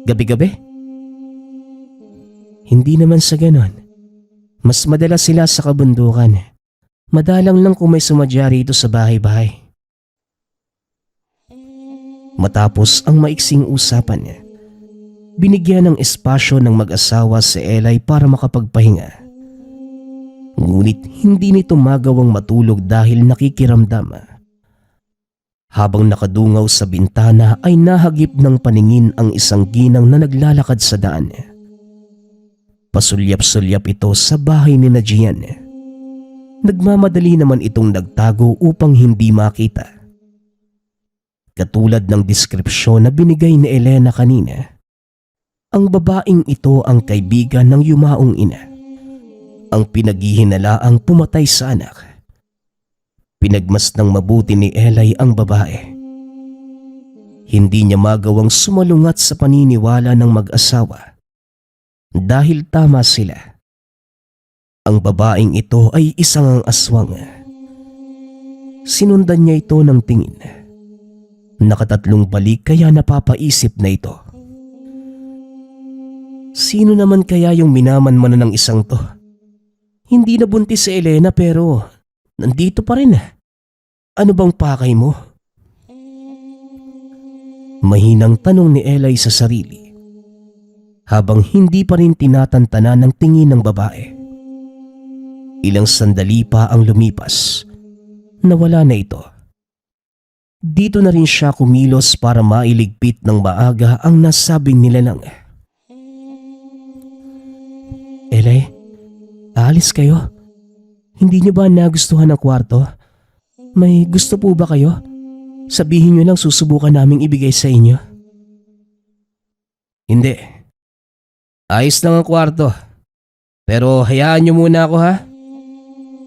Gabi-gabi? Hindi naman sa ganon. Mas madalas sila sa kabundukan. Madalang lang kung may sumadya rito sa bahay-bahay. Matapos ang maiksing usapan, binigyan ng espasyo ng mag-asawa si Elay para makapagpahinga. Ngunit hindi nito magawang matulog dahil nakikiramdam. Habang nakadungaw sa bintana ay nahagip ng paningin ang isang ginang na naglalakad sa daan. Pasulyap-sulyap ito sa bahay ni Gian. Nagmamadali naman itong nagtago upang hindi makita. Katulad ng deskripsyon na binigay ni Elena kanina, ang babaeng ito ang kaibigan ng yumaong ina. Ang pinaghihinalaang pumatay sa anak. Pinagmas ng mabuti ni Elay ang babae. Hindi niya magawang sumalungat sa paniniwala ng mag-asawa dahil tama sila. Ang babaeng ito ay isang aswang. Sinundan niya ito ng tingin. Nakatatlong balik kaya napapaisip na ito. Sino naman kaya yung minamanmano ng isang to? Hindi na buntis si Elena pero nandito pa rin. Ano bang pakay mo? Mahinang tanong ni Elay sa sarili habang hindi pa rin tinatantana ng tingin ng babae. Ilang sandali pa ang lumipas. Nawala na ito. Dito na rin siya kumilos para mailigpit ng maaga ang nasabing nilalang. Elay, aalis kayo? Hindi niyo ba nagustuhan ang kwarto? May gusto po ba kayo? Sabihin niyo lang susubukan naming ibigay sa inyo. Hindi. Ayos lang ang kwarto. Pero hayaan niyo muna ako ha.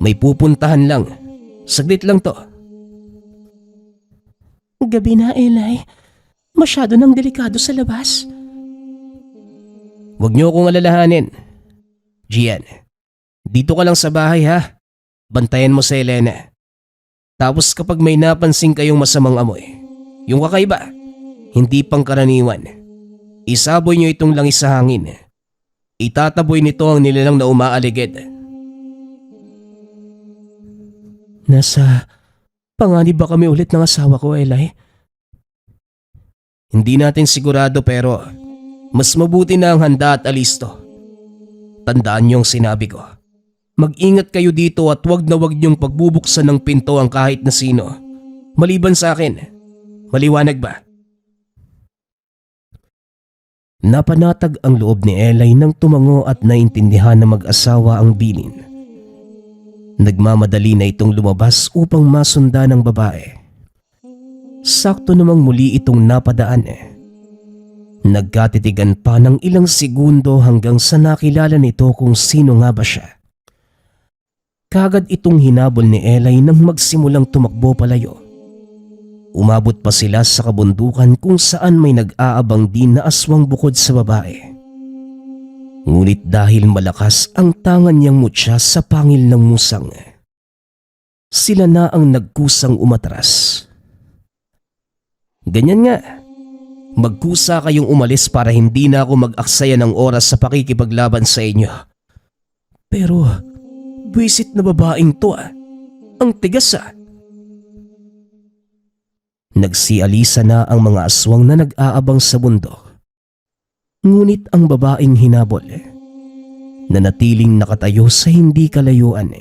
May pupuntahan lang. Saglit lang to. Gabi na, Elay. Masyado nang delikado sa labas. Huwag niyo akong alalahanin. Gian, dito ka lang sa bahay ha. Bantayan mo sa Elena. Tapos kapag may napansin kayong masamang amoy, yung kakaiba, hindi pangkaraniwan, isaboy niyo itong langis sa hangin. Itataboy nito ang nilalang na umaaligid. Nasa panganib ba kami ulit ng asawa ko, Elay? Hindi natin sigurado pero mas mabuti na ang handa at alisto. Tandaan niyo ang sinabi ko. Mag-ingat kayo dito at wag na wag niyong pagbubuksan ng pinto ang kahit na sino. Maliban sa akin. Maliwanag ba? Napanatag ang loob ni Elay nang tumango at naintindihan na mag-asawa ang bilin. Nagmamadali na itong lumabas upang masundan ng babae. Sakto namang muli itong napadaan. Nagkatitigan pa ng ilang segundo hanggang sa nakilala nito kung sino nga ba siya. Kagad itong hinabol ni Elay nang magsimulang tumakbo palayo. Umabot pa sila sa kabundukan kung saan may nag-aabang din na aswang bukod sa babae. Ngunit dahil malakas ang tangan niyang mutya sa pangil ng musang, sila na ang nagkusang umatras. Ganyan nga, magkusa kayong umalis para hindi na ako mag-aksaya ng oras sa pakikipaglaban sa inyo. Pero, buwisit na babaeng to ang tigas Nagsialisa na ang mga aswang na nag-aabang sa bundok. Ngunit ang babaeng hinabol, nanatiling nakatayo sa hindi kalayuan.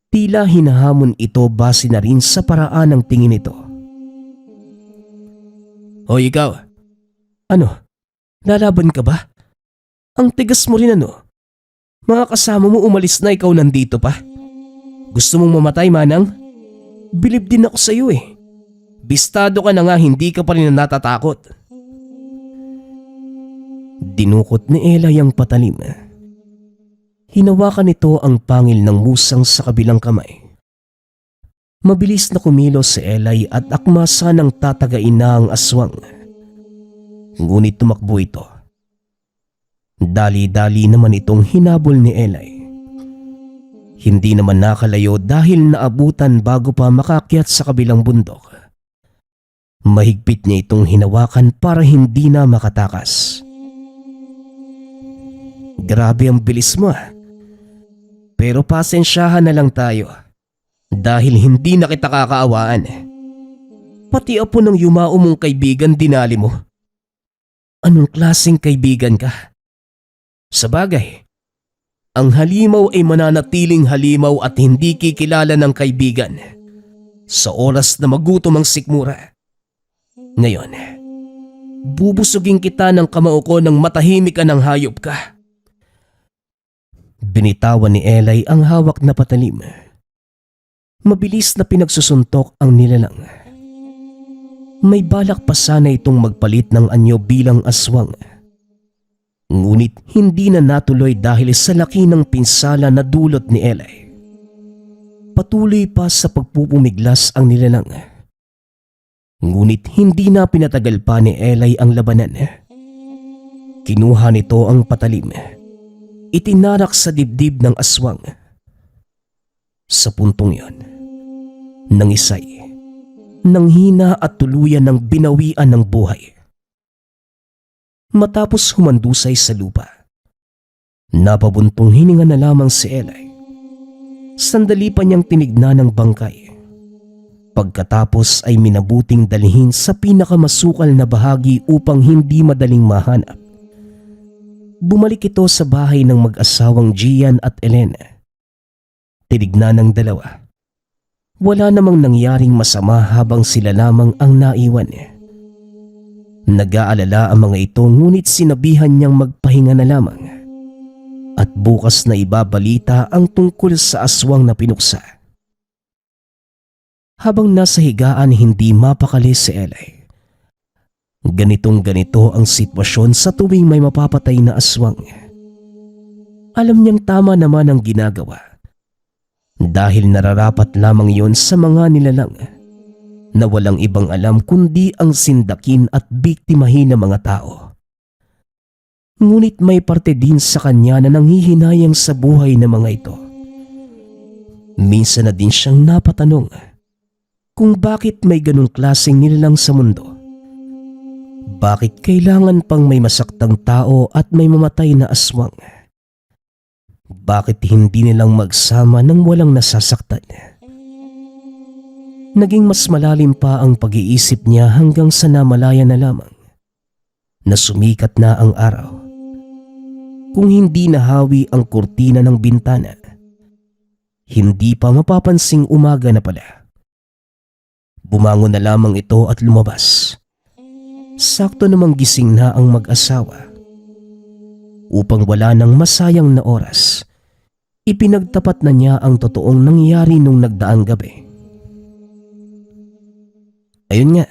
Tila hinahamon ito base na rin sa paraan ng tingin nito. Hoy ikaw, ano, lalaban ka ba? Ang tigas mo rin ano? Mga kasama mo umalis na, ikaw nandito pa. Gusto mong mamatay, manang? Bilib din ako sa iyo Bistado ka na nga, hindi ka pa rin natatakot. Dinukot ni Elay ang patalim. Hinawakan nito ang pangil ng musang sa kabilang kamay. Mabilis na kumilos si Elay at akmasa ng tatagain na ang aswang. Ngunit tumakbo ito. Dali-dali naman itong hinabol ni Elay. Hindi naman nakalayo dahil naabutan bago pa makakyat sa kabilang bundok. Mahigpit niya itong hinawakan para hindi na makatakas. Grabe ang bilis mo Pero pasensyahan na lang tayo dahil hindi na kita kakaawaan. Pati apo ng yumao mong kaibigan dinali mo. Anong klaseng kaibigan ka? Sabagay, ang halimaw ay mananatiling halimaw at hindi kikilala ng kaibigan sa oras na magutom ang sikmura. Ngayon, bubusugin kita ng kamao ko nang matahimik ka ng hayop ka. Binitawan ni Elay ang hawak na patalim. Mabilis na pinagsusuntok ang nilalang. May balak pa sana itong magpalit ng anyo bilang aswang. Ngunit hindi na natuloy dahil sa laki ng pinsala na dulot ni Elay. Patuloy pa sa pagpupumiglas ang nilalang. Ngunit hindi na pinatagal pa ni Elay ang labanan. Kinuha nito ang patalim. Itinarak sa dibdib ng aswang. Sa puntong yon, nangisay, nanghina at tuluyan ng binawian ng buhay. Matapos humandusay sa lupa, napabuntong hininga na lamang si Elay. Sandali pa niyang tinignan ang bangkay. Pagkatapos ay minabuting dalhin sa pinakamasukal na bahagi upang hindi madaling mahanap. Bumalik ito sa bahay ng mag-asawang Gian at Elena. Tinignan ng dalawa. Wala namang nangyaring masama habang sila lamang ang naiwan. Nag-aalala ang mga ito ngunit sinabihan niyang magpahinga na lamang. At bukas na ibabalita ang tungkol sa aswang na pinuksa. Habang nasa higaan hindi mapakali si Elay. Ganitong-ganito ang sitwasyon sa tuwing may mapapatay na aswang. Alam niyang tama naman ang ginagawa. Dahil nararapat lamang yon sa mga nilalang na walang ibang alam kundi ang sindakin at biktimahin ng mga tao. Ngunit may parte din sa kanya na nanghihinayang sa buhay ng mga ito. Minsan na din siyang napatanong kung bakit may ganong klaseng nilalang sa mundo. Bakit kailangan pang may masaktang tao at may mamatay na aswang? Bakit hindi nilang magsama nang walang nasasaktan? Naging mas malalim pa ang pag-iisip niya hanggang sa namalaya na lamang na sumikat na ang araw. Kung hindi nahawi ang kurtina ng bintana, hindi pa mapapansing umaga na pala. Bumangon na lamang ito at lumabas. Sakto namang gising na ang mag-asawa. Upang wala nang masayang na oras, ipinagtapat na niya ang totoong nangyari nung nagdaang gabi. Ayun nga,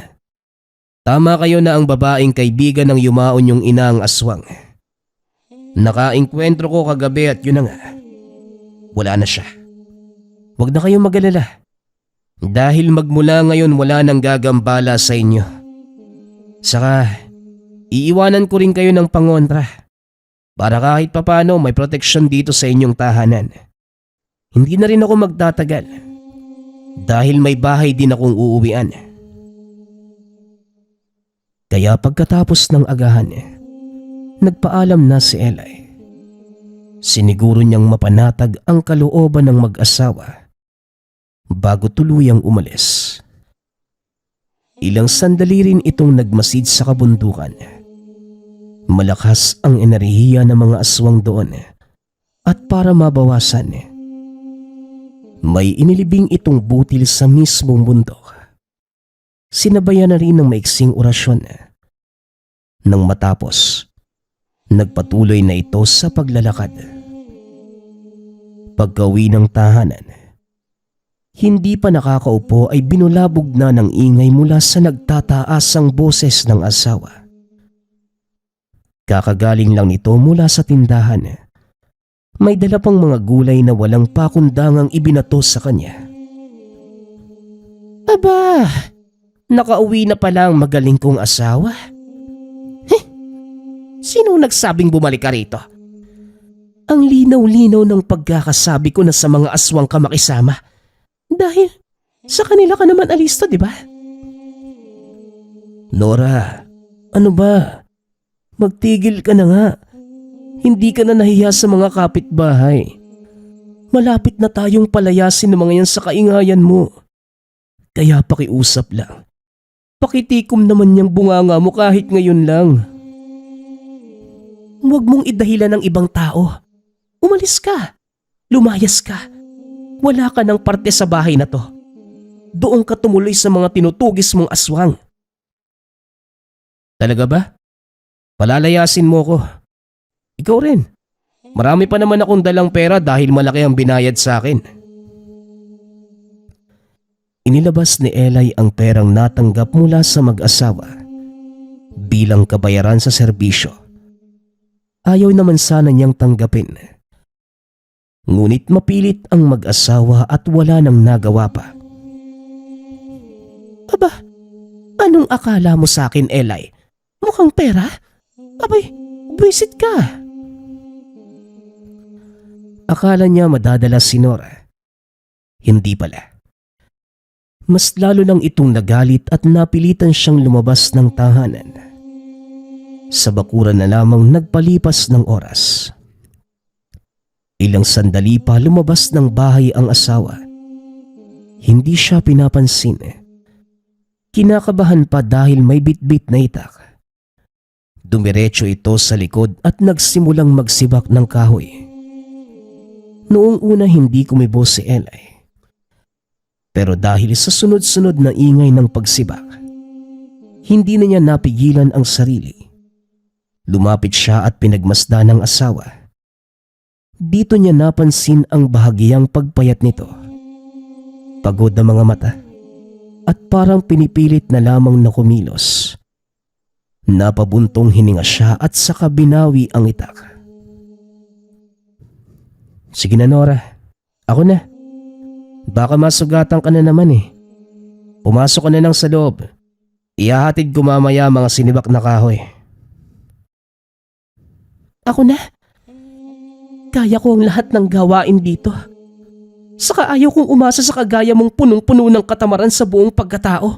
tama kayo na ang babaeng kaibigan ng yumaon yung ina ang aswang. Nakaengkwentro ko kagabi at yun na nga, wala na siya. Huwag na kayong mag-alala. Dahil magmula ngayon wala nang gagambala sa inyo. Saka, iiwanan ko rin kayo ng pangontra para kahit papano may proteksyon dito sa inyong tahanan. Hindi na rin ako magtatagal. dahil may bahay din akong uuwian. Kaya pagkatapos ng agahan, nagpaalam na si Eli. Siniguro niyang mapanatag ang kalooban ng mag-asawa bago tuluyang umalis. Ilang sandali rin itong nagmasid sa kabundukan. Malakas ang enerhiya ng mga aswang doon at para mabawasan, may inilibing itong butil sa mismong bundok. Sinabayan na rin ng maiksing orasyon. Nang matapos, nagpatuloy na ito sa paglalakad. Pagka-uwi ng tahanan, hindi pa nakakaupo ay binulabog na ng ingay mula sa nagtataasang boses ng asawa. Kakagaling lang nito mula sa tindahan. May dala pang mga gulay na walang pakundangang ibinato sa kanya. Aba, nakauwi na pala ang magaling kong asawa. Sino nagsabing bumalik ka rito? Ang linaw-linaw ng pagkakasabi ko na sa mga aswang ka makisama. Dahil sa kanila ka naman alisto, di ba? Nora, ano ba? Magtigil ka na nga. Hindi ka na nahiya sa mga kapitbahay. Malapit na tayong palayasin ng mga yan sa kaingayan mo. Kaya pakiusap lang. Pakitikom naman niyang bunganga mo kahit ngayon lang. Huwag mong idahilan ng ibang tao. Umalis ka. Lumayas ka. Wala ka ng parte sa bahay na to. Doon ka tumuloy sa mga tinutugis mong aswang. Talaga ba? Palalayasin mo ko. Ikaw rin. Marami pa naman akong dalang pera dahil malaki ang binayad sa akin. Inilabas ni Eli ang perang natanggap mula sa mag-asawa bilang kabayaran sa serbisyo. Ayaw naman sana niyang tanggapin. Ngunit mapilit ang mag-asawa at wala nang nagawa pa. Aba, anong akala mo sa akin, Eli? Mukhang pera? Abay, buwisit ka. Akala niya madadala si Nora. Hindi pala. Mas lalo lang itong nagalit at napilitan siyang lumabas ng tahanan. Sa bakuran na lamang nagpalipas ng oras. Ilang sandali pa lumabas ng bahay ang asawa. Hindi siya pinapansin. Kinakabahan pa dahil may bitbit na itak. Dumiretso ito sa likod at nagsimulang magsibak ng kahoy. Noong una hindi kumibo si Eli. Pero dahil sa sunod-sunod na ingay ng pagsibak, hindi na niya napigilan ang sarili. Lumapit siya at pinagmasdan ng asawa. Dito niya napansin ang bahagyang pagpayat nito. Pagod na mga mata at parang pinipilit na lamang na kumilos. Napabuntong hininga siya at saka binawi ang itak. Sige na Nora, ako na. Baka masugatan ka na naman eh. Pumasok ka na lang sa loob. Ihahatid ko mamaya mga sinibak na kahoy. Ako na. Kaya ko ang lahat ng gawain dito. Saka ayaw kong umasa sa kagaya mong punong-puno ng katamaran sa buong pagkatao.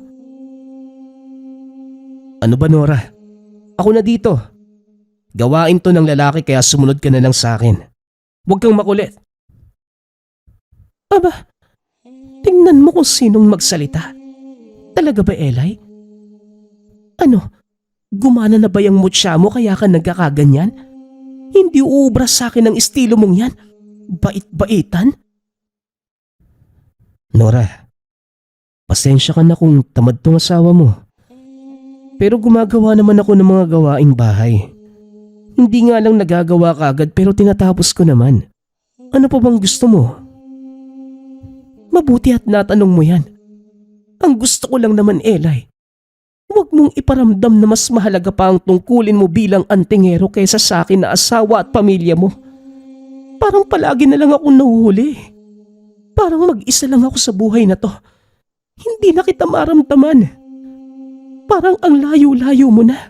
Ano ba Nora? Ako na dito. Gawain to ng lalaki kaya sumunod ka na lang sa akin. Huwag kang makulit. Aba, tingnan mo kung sinong magsalita. Talaga ba Eli? Ano, gumana na ba yung mutya mo kaya ka nagkakaganyan? Hindi uubra sa akin ang estilo mong yan. Bait-baitan? Nora, pasensya ka na kung tamad tong asawa mo. Pero gumagawa naman ako ng mga gawaing bahay. Hindi nga lang nagagawa kaagad pero tinatapos ko naman. Ano pa bang gusto mo? Mabuti at natanong mo yan. Ang gusto ko lang naman Eli, huwag mong iparamdam na mas mahalaga pa ang tungkulin mo bilang antingero kaysa sa akin na asawa at pamilya mo. Parang palagi na lang akong nahuhuli. Parang mag-isa lang ako sa buhay na to. Hindi na kita maramdaman. Parang ang layo-layo mo na.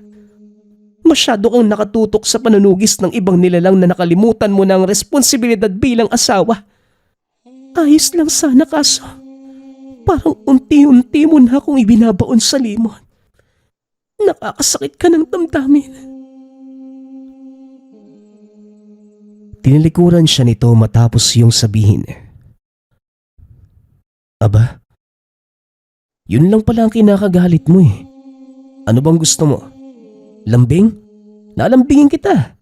Masyado kang nakatutok sa panunugis ng ibang nilalang na nakalimutan mo na ang responsibilidad bilang asawa. Ayos lang sana kaso Parang unti-unti mo na akong ibinabaon sa limon. Nakakasakit ka ng damdamin. Tinilikuran siya nito matapos yung sabihin. Aba, yun lang pala ang kinakagalit mo eh. Ano bang gusto mo? Lambing? Lalambingin kita.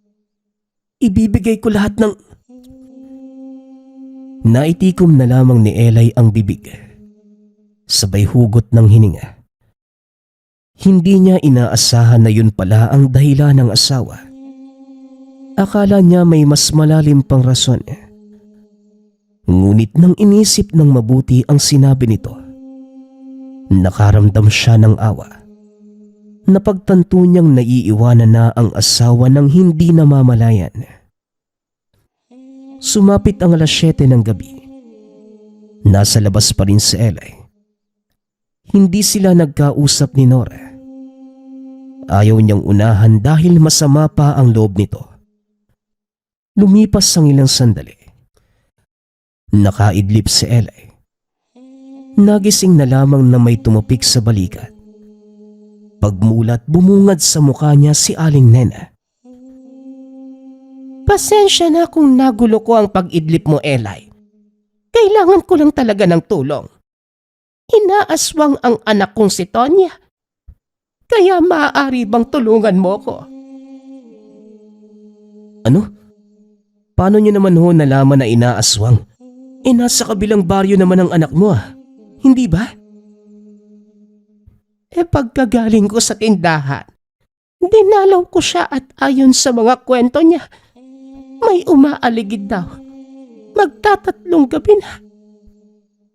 Ibibigay ko lahat ng... Naitikom na lamang ni Eli ang bibig. Sabay hugot ng hininga. Hindi niya inaasahan na yun pala ang dahilan ng asawa. Akala niya may mas malalim pang rason. Ngunit nang inisip ng mabuti ang sinabi nito, nakaramdam siya ng awa. Napagtanto niyang naiiwanan na ang asawa ng hindi namamalayan. Sumapit ang 7:00 ng gabi. Nasa labas pa rin si Eli. Hindi sila nagkausap ni Nora. Ayaw niyang unahan dahil masama pa ang loob nito. Lumipas ang ilang sandali. Nakaidlip si Eli. Nagising na lamang na may tumupik sa balikat. Pagmulat, bumungad sa mukha niya si Aling Nena. Pasensya na kung nagulo ko ang pag-idlip mo, Eli. Kailangan ko lang talaga ng tulong. Inaaswang ang anak kong si Tonya. Kaya maaari bang tulungan mo ko? Ano? Paano niyo naman ho nalaman na inaaswang? Nasa kabilang baryo naman ang anak mo Hindi ba? Pagkagaling ko sa tindahan, dinalaw ko siya at ayon sa mga kwento niya, may umaaligid daw. Magtatatlong gabi na.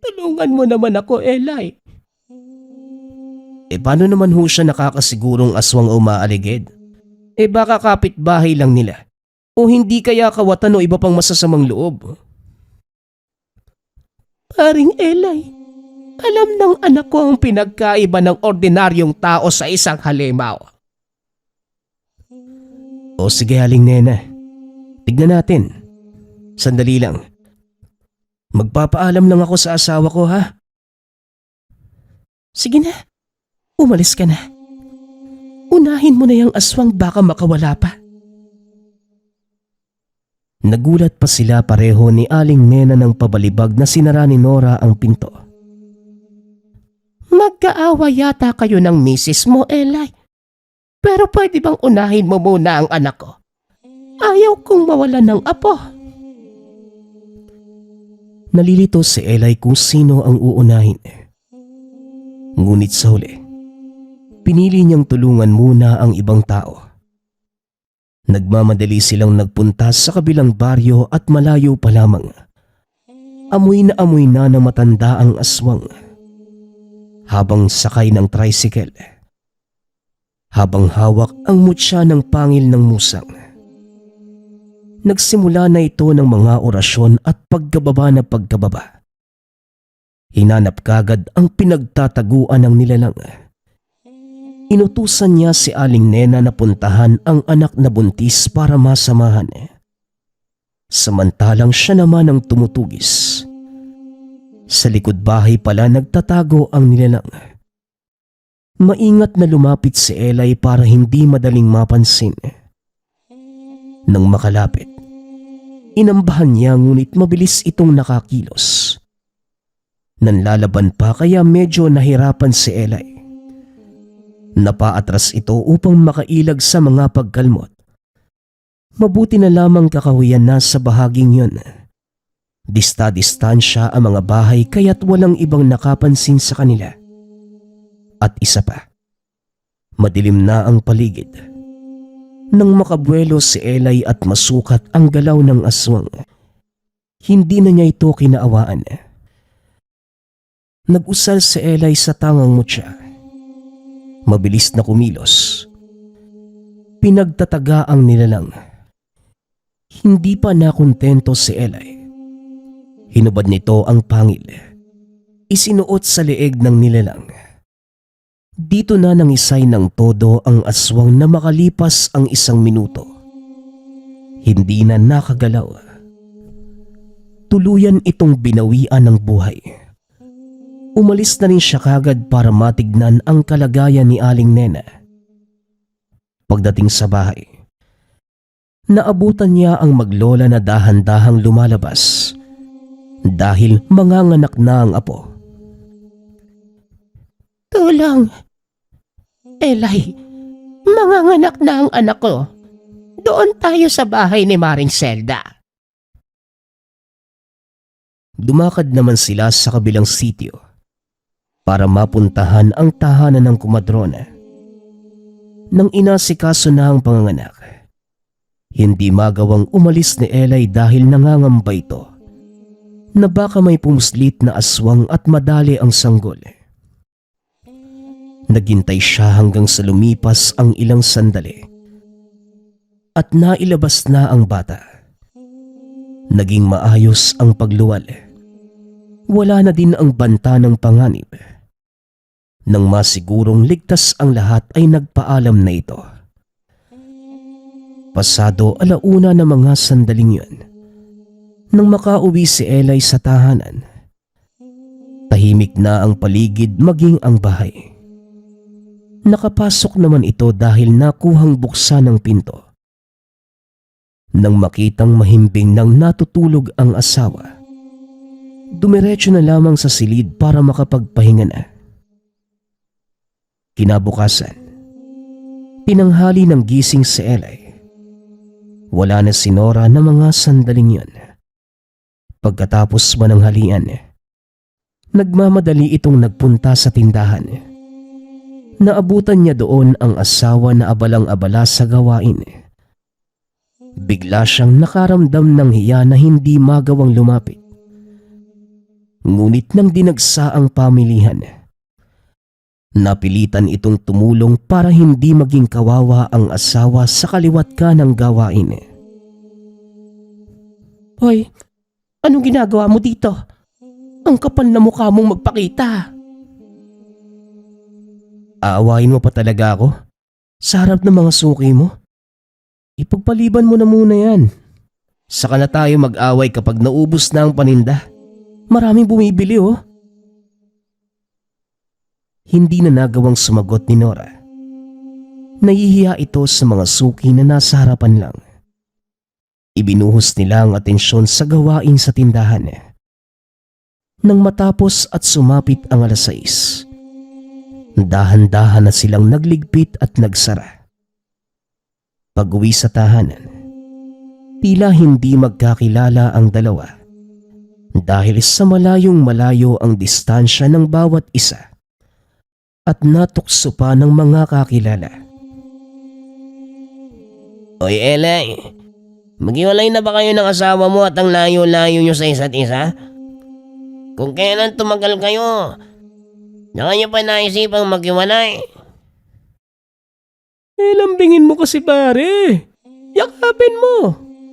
Tulungan mo naman ako, Eli. Paano naman ho siya nakakasigurong aswang umaaligid? Baka kapitbahay lang nila. O hindi kaya kawatan o iba pang masasamang loob. Paring Eli, alam ng anak ko ang pinagkaiba ng ordinaryong tao sa isang halimaw. O sige, Aling Nena. Tignan natin. Sandali lang. Magpapaalam lang ako sa asawa ko, ha? Sige na. Umalis ka na. Unahin mo na yung aswang baka makawala pa. Nagulat pa sila pareho ni Aling Nena ng pabalibag na sinara ni Nora ang pinto. Magkaawa yata kayo ng misis mo, Eli. Pero pwede bang unahin mo muna ang anak ko? Ayaw kong mawalan ng apo. Nalilito si Eli kung sino ang uunahin. Ngunit sa huli, pinili niyang tulungan muna ang ibang tao. Nagmamadali silang nagpunta sa kabilang baryo at malayo pa lamang. Amoy na ng matanda ang aswang. Habang sakay ng tricycle. Habang hawak ang mutya ng pangil ng musang. Nagsimula na ito ng mga orasyon at pagkababa na pagkababa. Hinanap kagad ang pinagtataguan ng nilalang. Inutusan niya si Aling Nena na puntahan ang anak na buntis para masamahan. Samantalang siya naman ang tumutugis. Sa likod bahay pala nagtatago ang nilalang. Maingat na lumapit si Eli para hindi madaling mapansin. Nang makalapit, inambahan niya ngunit mabilis itong nakakilos. Nanlalaban pa kaya medyo nahirapan si Eli. Napaatras ito upang makailag sa mga pagkalmot. Mabuti na lamang kakahuyan na sa bahaging yun. Dista-distansya ang mga bahay kaya't walang ibang nakapansin sa kanila. At isa pa, madilim na ang paligid. Nang makabuelo si Eli at masukat ang galaw ng aswang, hindi na niya ito kinaawaan. Nag-usal si Eli sa tangang mutya. Mabilis na kumilos. Pinagtataga ang nilalang. Hindi pa nakontento si Eli. Hinubad nito ang pangil. Isinuot sa leeg ng nilalang. Dito na nangisay ng todo ang aswang na makalipas ang 1 minuto. Hindi na nakagalaw. Tuluyan itong binawian ng buhay. Umalis na rin siya kagad para matignan ang kalagayan ni Aling Nena. Pagdating sa bahay, naabutan niya ang maglola na dahan-dahang lumalabas dahil manganganak na ang apo. Tulong! Elay, manganganak na ang anak ko. Doon tayo sa bahay ni Maring Zelda. Dumakad naman sila sa kabilang sitio para mapuntahan ang tahanan ng kumadrona. Nang inasikaso na ang panganganak, hindi magawang umalis ni Elay dahil nangangamba ito na baka may pumuslit na aswang at madali ang sanggol. Naghintay siya hanggang sa lumipas ang ilang sandali at nailabas na ang bata. Naging maayos ang pagluwal. Wala na din ang banta ng panganib. Nang masigurong ligtas ang lahat ay nagpaalam na ito. Pasado 1:00 na mga sandaling yun, nang makauwi si Elay sa tahanan, tahimik na ang paligid maging ang bahay. Nakapasok naman ito dahil nakuhang buksan ng pinto. Nang makitang mahimbing nang natutulog ang asawa, dumiretso na lamang sa silid para makapagpahinga na. Kinabukasan, tinanghali ng gising si Elay. Wala na si Nora na mga sandaling yun. Pagkatapos mananghalian, nagmamadali itong nagpunta sa tindahan. Naabutan niya doon ang asawa na abalang-abala sa gawain. Bigla siyang nakaramdam ng hiya na hindi magawang lumapit. Ngunit nang dinagsa ang pamilihan, napilitan itong tumulong para hindi maging kawawa ang asawa sa kaliwat ka ng gawain. Hoy, anong ginagawa mo dito? Ang kapal na mukha mong magpakita. Aawain mo pa talaga ako? Sa harap ng mga suki mo? Ipagpaliban mo na muna yan. Saka na tayo mag-away kapag naubos na ang paninda. Maraming bumibili oh. Hindi na nagawang sumagot ni Nora. Nahihiya ito sa mga suki na nasa harapan lang. Ibinuhos nila ang atensyon sa gawain sa tindahan. Nang matapos at sumapit ang 6:00, dahan-dahan na silang nagligpit at nagsara. Pag-uwi sa tahanan, tila hindi magkakilala ang dalawa dahil sa malayong-malayo ang distansya ng bawat isa at natukso pa ng mga kakilala. Oy Elay, maghiwalay na ba kayo ng asawa mo at ang layo-layo nyo sa isa't isa? Kung kailan tumagal kayo, na nyo pa naisipang maghiwalay? Lambingin mo kasi pare. Yakapin mo.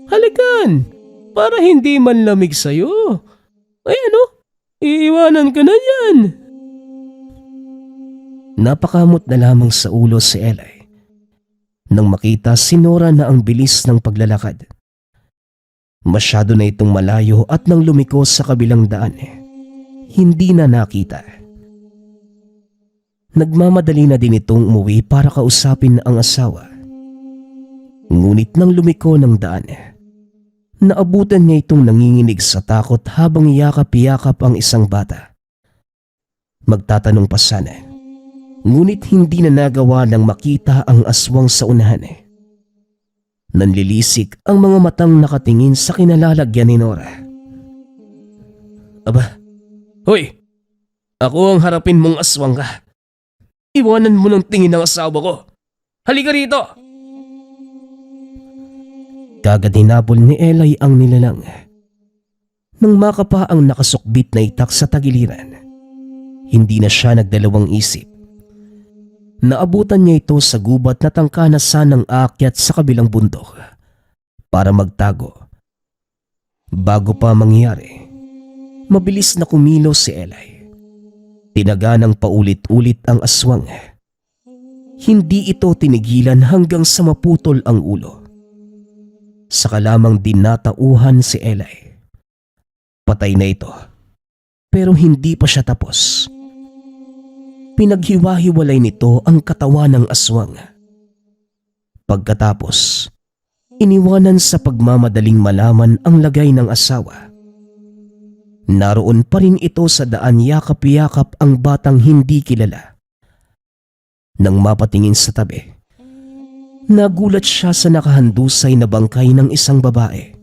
Halikan. Para hindi man lamig sa'yo. Ay ano? Iiwanan ka na yan. Napakamot na lamang sa ulo si Elay nang makita si Nora na ang bilis ng paglalakad. Masyado na itong malayo at nang lumiko sa kabilang daan, hindi na nakita. Nagmamadali na din itong umuwi para kausapin ang asawa. Ngunit nang lumiko ng daan, naabutan niya itong nanginginig sa takot habang yakap-yakap ang isang bata. Magtatanong pa sana, ngunit hindi na nagawa ng makita ang aswang sa unahan. Nanlilisik ang mga matang nakatingin sa kinalalagyan ni Nora. Aba, hoy! Ako ang harapin mong aswang ka. Iwanan mo ng tingin ng asawa ko. Halika rito! Kagad hinabol ni Elay ang nilalang. Nang makapa ang nakasukbit na itak sa tagiliran, hindi na siya nagdalawang isip. Naabutan niya ito sa gubat na tangka na sanang aakyat sa kabilang bundok para magtago. Bago pa mangyari, mabilis na kumilos si Elay. Tinaga ng paulit-ulit ang aswang. Hindi ito tinigilan hanggang sa maputol ang ulo. Saka lamang dinatauhan si Elay. Patay na ito. Pero hindi pa siya tapos. Pinaghiwa-hiwalay nito ang katawan ng aswang. Pagkatapos, iniwanan sa pagmamadaling malaman ang lagay ng asawa. Naroon pa rin ito sa daan yakap-yakap ang batang hindi kilala. Nang mapatingin sa tabi, nagulat siya sa nakahandusay na bangkay ng isang babae.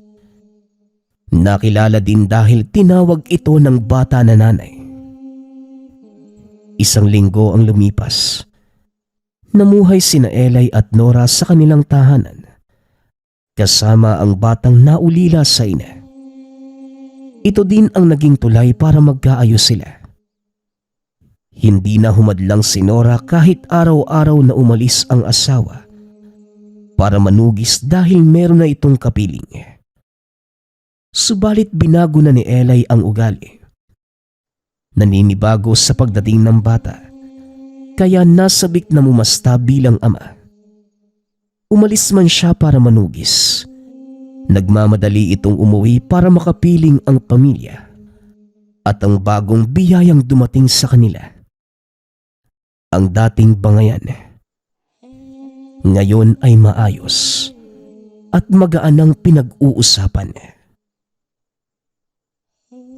Nakilala din dahil tinawag ito ng bata na nanay. Isang linggo ang lumipas. Namuhay sina Elay at Nora sa kanilang tahanan, kasama ang batang naulila sa ina. Ito din ang naging tulay para magkaayos sila. Hindi na humadlang si Nora kahit araw-araw na umalis ang asawa para manugis dahil meron na itong kapiling. Subalit binago na ni Elay ang ugali. Naninibago sa pagdating ng bata, kaya nasabik na mumasta bilang ama. Umalis man siya para manugis, nagmamadali itong umuwi para makapiling ang pamilya at ang bagong biyayang dumating sa kanila. Ang dating bangayan, ngayon ay maayos at magaan ang pinag-uusapan.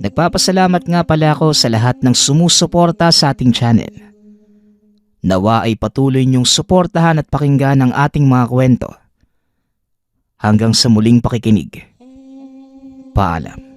Nagpapasalamat nga pala ako sa lahat ng sumusuporta sa ating channel. Nawa ay patuloy niyong suportahan at pakinggan ang ating mga kwento. Hanggang sa muling pakikinig. Paalam.